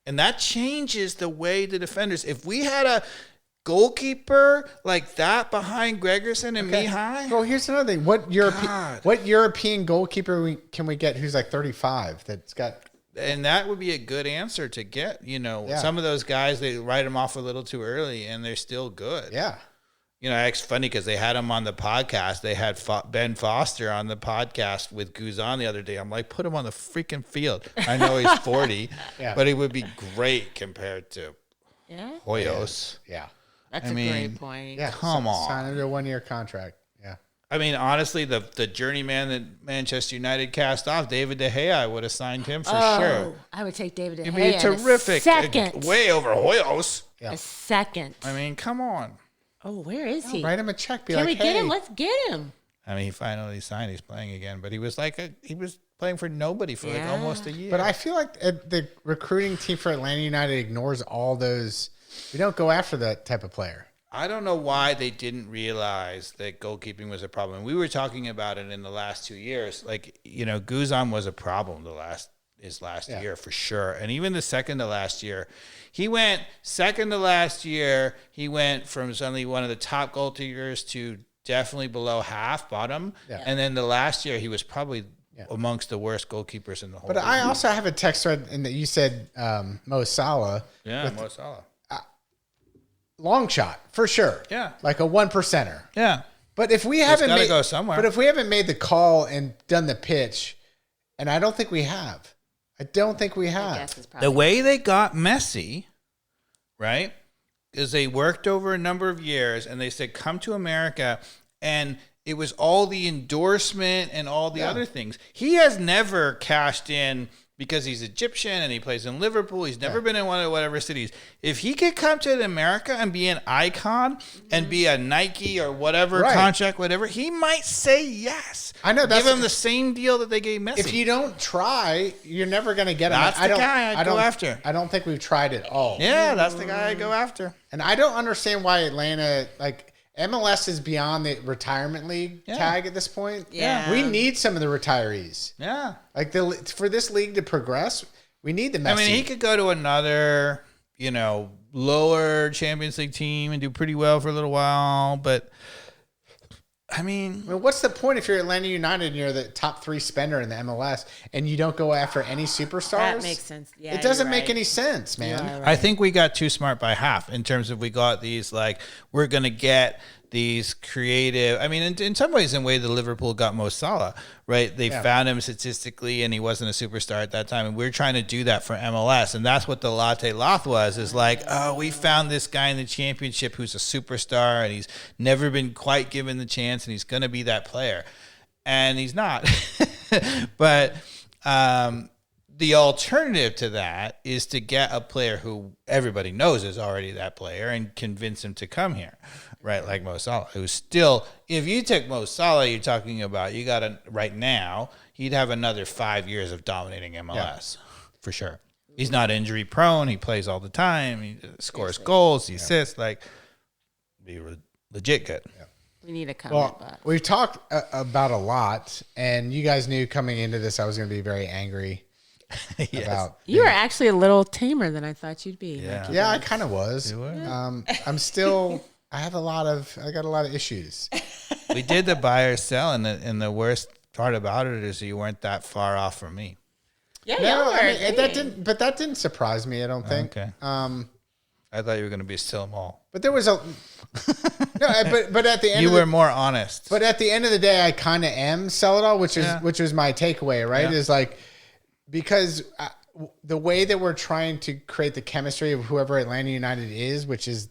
And that changes the way the defenders. If we had a goalkeeper like that behind Gregerson and Mihai. Well, here's another thing. What European goalkeeper can we get who's like 35 that's got... And that would be a good answer to get. You know, some of those guys, they write them off a little too early, and they're still good. Yeah. You know, it's funny because they had him on the podcast. They had Ben Foster on the podcast with Guzan the other day. I'm like, put him on the freaking field. I know he's 40, but he would be great compared to Hoyos. Yeah. That's a great point. Yeah. Come on. Sign him to a 1-year contract. Yeah. I mean, honestly, the journeyman that Manchester United cast off, David De Gea, I would have signed him for sure. I would take David De Gea. It'd be terrific. Second. Way over Hoyos. Yeah. A second. I mean, come on. Oh, where is he? Write him a check. Can we get him? Let's get him. I mean, he finally signed. He's playing again, but he was he was playing for nobody for like almost a year. But I feel like the recruiting team for Atlanta United ignores all those. We don't go after that type of player. I don't know why they didn't realize that goalkeeping was a problem. We were talking about it in the last 2 years. Like, you know, Guzan was a problem his last year for sure. And even the second to last year, he went second to last year. He went from suddenly one of the top goalkeepers to definitely below half bottom. Yeah. And then the last year, he was probably amongst the worst goalkeepers in the whole league. I also have a text thread in that you said Mo Salah. Yeah, Mo Salah. Long shot, for sure. Yeah. Like a 1%er. Yeah. But if we It's haven't gotta made, go somewhere. But if we haven't made the call and done the pitch, and I don't think we have. I don't think we I have. guess it's probably The way they got Messi, right, is they worked over a number of years and they said, come to America. And it was all the endorsement and all the other things. He has never cashed in because he's Egyptian and he plays in Liverpool. He's never been in one of whatever cities. If he could come to America and be an icon and be a Nike or whatever contract, whatever, he might say yes. I know. Give him the same deal that they gave Messi. If you don't try, you're never going to get him. That's the guy I'd go after. I don't think we've tried it all. Yeah, that's the guy I'd go after. And I don't understand why Atlanta, like, MLS is beyond the retirement league tag at this point. Yeah. We need some of the retirees. Yeah. Like, for this league to progress, we need the Messi. I mean, he could go to another, lower Champions League team and do pretty well for a little while, but I mean, what's the point if you're Atlanta United and you're the top 3 spender in the MLS and you don't go after any superstars? That makes sense. Yeah, it doesn't you're make right. any sense, man. Right. I think we got too smart by half in terms of we got these, like, we're going to get these creative. I mean, in some ways, in a way, the Liverpool got Mo Salah, right? They found him statistically, and he wasn't a superstar at that time. And we're trying to do that for MLS, and that's what the latte loth was. Is like, oh, we found this guy in the championship who's a superstar, and he's never been quite given the chance, and he's going to be that player, and he's not. But the alternative to that is to get a player who everybody knows is already that player and convince him to come here, right? Like Mo Salah, who's still, if you took Mo Salah, you're talking about, you got to, right now, he'd have another 5 years of dominating MLS for sure. He's not injury prone. He plays all the time. He scores goals. He assists. Like, be legit good. Yeah. We need a comment Well, box. we've talked about a lot, and you guys knew coming into this I was going to be very angry about. You were actually a little tamer than I thought you'd be. Yeah. Yeah, I kind of was. You were? I'm still. I got a lot of issues. We did the buy or sell, and the worst part about it is you weren't that far off from me. Yeah, No, y'all I were mean, agreeing. that didn't surprise me. I don't think. Okay. I thought you were going to be sell them all. But there was a no. But at the end, You of were the, more honest. But at the end of the day, I kind of am sell it all, which was my takeaway. Right? Yeah. Is like because the way that we're trying to create the chemistry of whoever Atlanta United is, which is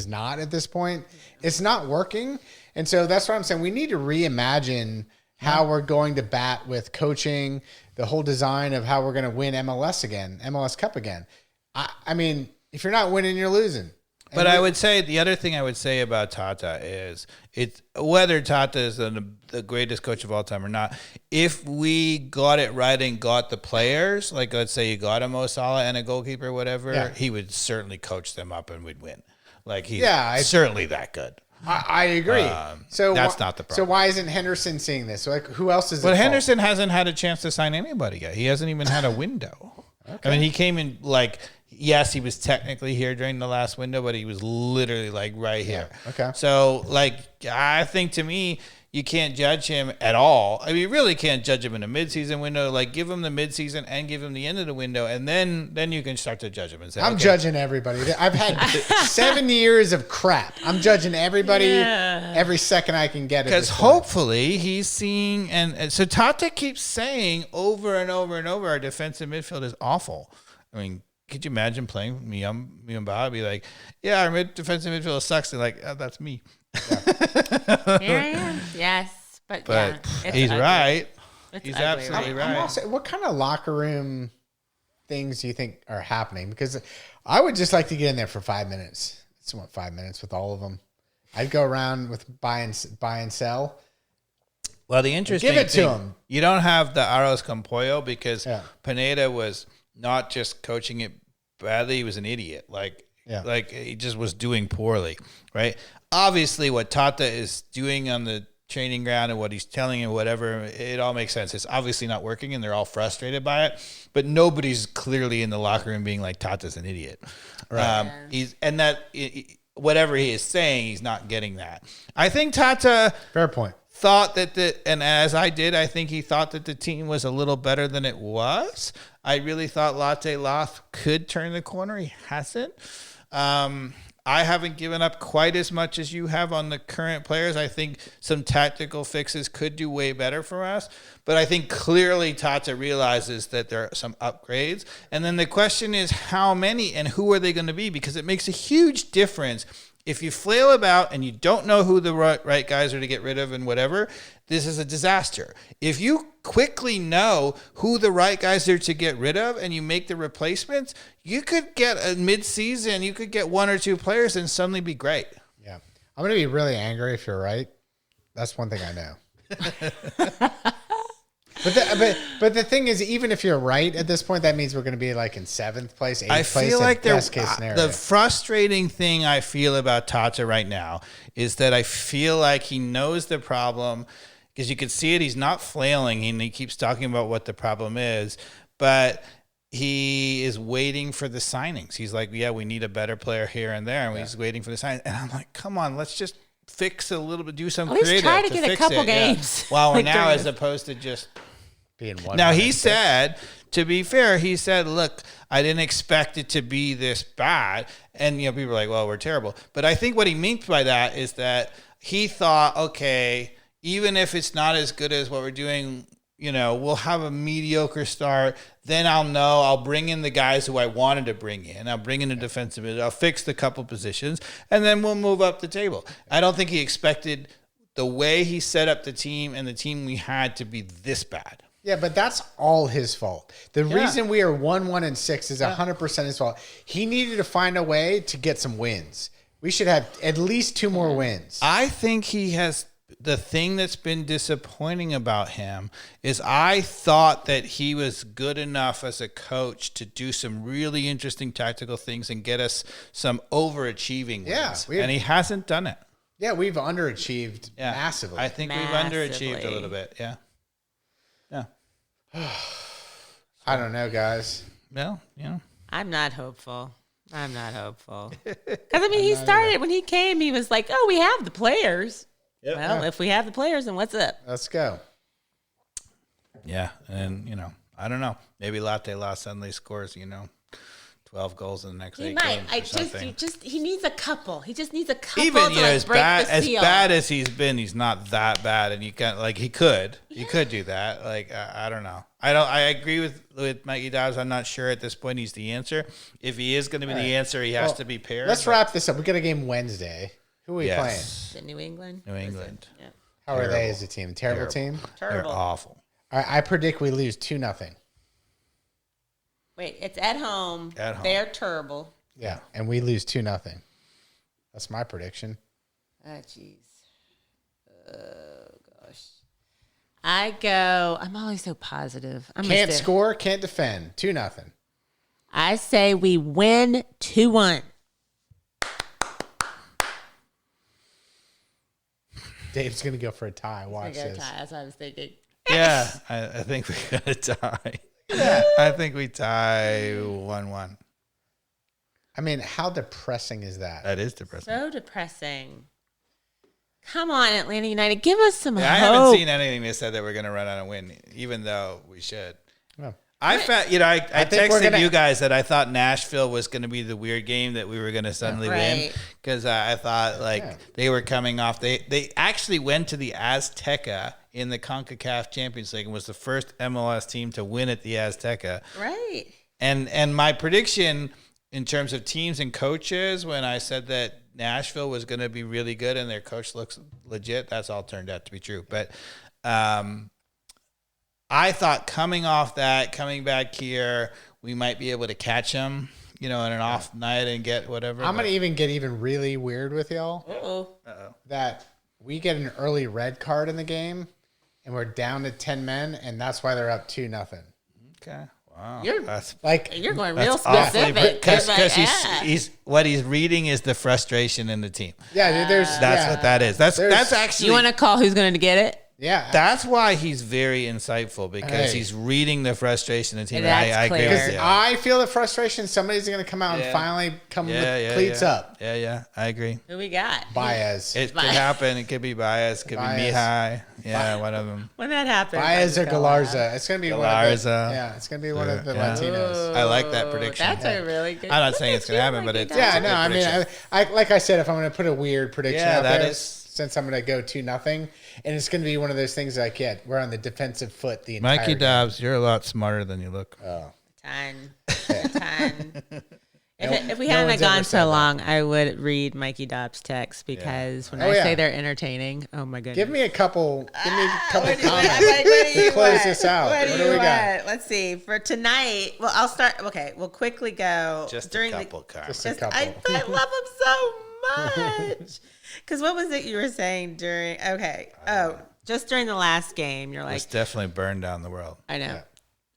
not at this point, it's not working. And so that's what I'm saying. We need to reimagine how we're going to bat with coaching, the whole design of how we're going to win MLS Cup again. I mean, if you're not winning, you're losing. But I would say the other thing I would say about Tata is it's whether Tata is the greatest coach of all time or not. If we got it right and got the players, like let's say you got a Mo Salah and a goalkeeper, or whatever, he would certainly coach them up and we'd win. Like he's certainly that good. I agree. So that's not the problem. So why isn't Henderson seeing this? So like, who else is? But Henderson hasn't had a chance to sign anybody yet. He hasn't even had a window. Okay. I mean, he came in like. Yes, he was technically here during the last window, but he was literally like right here. Yeah. Okay. So, like, I think to me, you can't judge him at all. I mean, you really can't judge him in a midseason window. Like, give him the midseason and give him the end of the window, and then you can start to judge him and say, I'm judging everybody. I've had 7 years of crap. I'm judging everybody every second I can get. Because hopefully he's seeing, and so Tata keeps saying over and over and over, our defensive midfield is awful. I mean, could you imagine playing me and Bob? Be like, yeah, our defensive midfield sucks. And like, oh, that's me. Here I am. Yes, but yeah, he's ugly. right. It's He's ugly, absolutely right? right. Also, what kind of locker room things do you think are happening? Because I would just like to get in there for 5 minutes. I just want 5 minutes with all of them. I'd go around with buy and sell. Well, the interesting Give it to thing, him. you don't have the Arroz con Pollo because Pineda was not just coaching it badly, he was an idiot. Like he just was doing poorly, right? Obviously, what Tata is doing on the training ground and what he's telling and whatever, it all makes sense. It's obviously not working and they're all frustrated by it, but nobody's clearly in the locker room being like, Tata's an idiot. Right. Whatever he is saying, he's not getting that. I think Tata... Fair point. Thought that and as I did, I think he thought that the team was a little better than it was. I really thought Latte Loth could turn the corner. He hasn't. I haven't given up quite as much as you have on the current players. I think some tactical fixes could do way better for us. But I think clearly Tata realizes that there are some upgrades. And then the question is how many and who are they going to be? Because it makes a huge difference. If you flail about and you don't know who the right guys are to get rid of and whatever, this is a disaster. If you quickly know who the right guys are to get rid of and you make the replacements, you could get a mid-season, you could get 1 or 2 players and suddenly be great. Yeah. I'm going to be really angry if you're right. That's one thing I know. But the thing is, even if you're right at this point, that means we're going to be like in 7th place, 8th place. I feel like best case scenario. The frustrating thing I feel about Tata right now is that I feel like he knows the problem because you can see it. He's not flailing and he keeps talking about what the problem is, but he is waiting for the signings. He's like, yeah, we need a better player here and there. And he's waiting for the signings. And I'm like, come on, let's just fix a little bit, do some creative. Let's try to get a couple games. Yeah. Well, like now as opposed to just being one. Now he said, to be fair, he said, look, I didn't expect it to be this bad. And, you know, people are like, well, we're terrible. But I think what he meant by that is that he thought, okay, even if it's not as good as what we're doing, you know, we'll have a mediocre start. Then I'll know I'll bring in the guys who I wanted to bring in. I'll bring in a defensive mid. I'll fix the couple positions, and then we'll move up the table. I don't think he expected the way he set up the team and the team we had to be this bad. Yeah, but that's all his fault. The reason we are 1-1-6 is 100% his fault. He needed to find a way to get some wins. We should have at least 2 more wins. I think he has. The thing that's been disappointing about him is I thought that he was good enough as a coach to do some really interesting tactical things and get us some overachieving wins. And he hasn't done it. Yeah, we've underachieved massively. I think we've underachieved a little bit. Yeah. I don't know, guys. Well, yeah. I'm not hopeful. Because, I mean, he started, when he came, he was like, oh, we have the players. Yep. Well, if we have the players, then what's up? Let's go. Yeah, and, you know, I don't know. Maybe Latte La suddenly scores, 12 goals in the next 8 games. He needs a couple. He just needs a couple. Even, to as break bad the seal. As bad as he's been, he's not that bad, and you can he could do that. Like I don't know. I agree with Mikey Dobbs. I'm not sure at this point he's the answer. If he is going to be the answer, he has to be paired. Let's wrap this up. We got a game Wednesday. Who are we playing? The New England. Yeah. How are they as a team? Terrible team. Terrible. They're awful. All right, I predict we lose 2-0. Wait, it's at home. They're terrible. Yeah, and we lose 2-0. That's my prediction. Oh, jeez. Oh, gosh. I'm always so positive. Can't score, can't defend. 2-0. I say we win 2-1. Dave's going to go for a tie. Watch this. That's what I was thinking. Yeah, I think we're going to tie. Yeah, I think we tie 1-1. I mean, how depressing is that? That is depressing. So depressing. Come on, Atlanta United. Give us some hope. I haven't seen anything that said that we're going to run out and win, even though we should. Yeah. I texted you guys that I thought Nashville was going to be the weird game that we were going to suddenly win because I thought they were coming off. They actually went to the Azteca in the CONCACAF Champions League and was the first MLS team to win at the Azteca. Right. And my prediction in terms of teams and coaches, when I said that Nashville was going to be really good and their coach looks legit, that's all turned out to be true. But I thought coming back here, we might be able to catch them, in an off night and get whatever. I'm going to get really weird with y'all. Uh-oh. That we get an early red card in the game and we're down to 10 men, and that's why they're up 2-0. Okay. Wow. You're going real specific. Because he's what he's reading is the frustration in the team. Yeah, that's what that is. That's actually. You want to call who's going to get it? Yeah, that's why he's very insightful because he's reading the frustration in the team. And I agree. Because I feel the frustration. Somebody's going to come out and finally come with cleats up. Yeah, I agree. Who we got? Baez. It could happen. It could be Baez. It could be Mihai. Yeah, one of them. When that happens, Baez or Galarza. It's gonna be Galarza. it's gonna be one of the Latinos. I like that prediction. That's a really good. I'm not saying it's gonna happen, but it's Yeah, no, I mean, I like I said, if I'm gonna put a weird prediction out that there, is. since I'm gonna go 2-0, and it's gonna be one of those things that we're on the defensive foot the entire Mikey game. Dobbs, you're a lot smarter than you look. Ton. If we no hadn't one's gone ever said so that. long, I would read Mikey Dobbs' text because when Oh, I yeah. say they're entertaining, oh my goodness. Give me a couple comments What do to you close want? this out. What do we got? Let's see. For tonight, well, I'll start. Okay, we'll quickly go Just during a couple, Carmen. Just a couple. I love him so much. Because what was it you were saying during? Okay. Oh, just during the last game, you're like, It's definitely burned down the world. I know.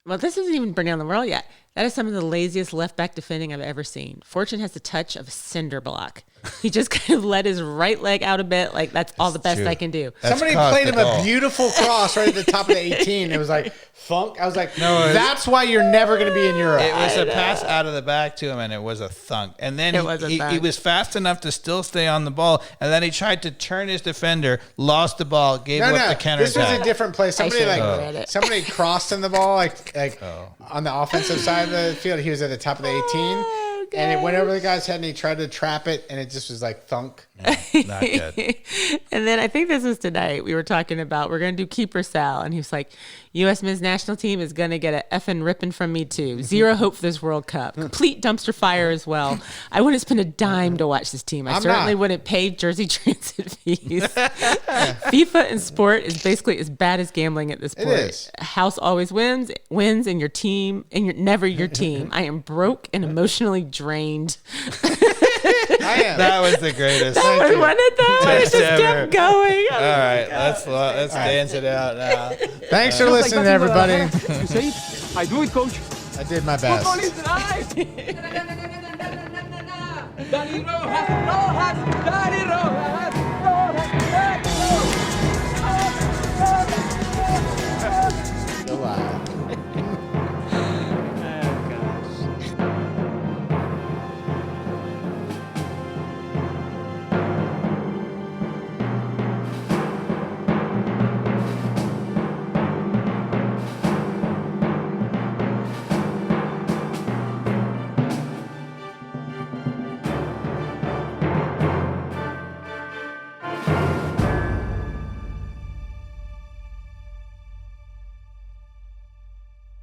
Well, this isn't even burned down the world yet. That is some of the laziest left back defending I've ever seen. Fortune has the touch of a cinder block. He just kind of let his right leg out a bit. Like, that's all the best true. I can do. That's Somebody caused played the him a goal. beautiful cross right at the top of the 18. It was like thunk. I was like, No, it was- that's why you're never going to be in Europe. It was a pass out of the back to him, and it was a thunk. And then It was a he thunk. was fast enough to still stay on the ball, and then he tried to turn his defender, lost the ball, gave up the This was a counterattack. different play. Somebody should've read it. somebody crossed him the ball like on the offensive side of the field. He was at the top of the 18, and it went over the guy's head, and he tried to trap it, and it just was like thunk. Not good. And then I think this was tonight. We were talking about we're going to do keeper Sal. And he was like, U.S. men's national team is going to get a effing ripping from me too. Zero hope for this World Cup. Complete dumpster fire as well. I wouldn't spend a dime to watch this team. I I'm certainly not. wouldn't pay jersey transit fees. FIFA and sport is basically as bad as gambling at this point. is. House always wins, and your team, and you're never your team. I am broke and emotionally drained. I am. That was the greatest. I wanted that. It just Ever. kept going. All right, let's dance it out now. Thanks for listening, everybody. You say it? I do it, coach. I did my Football best. is life. Danny Rojas, Danny Rojas, Still live.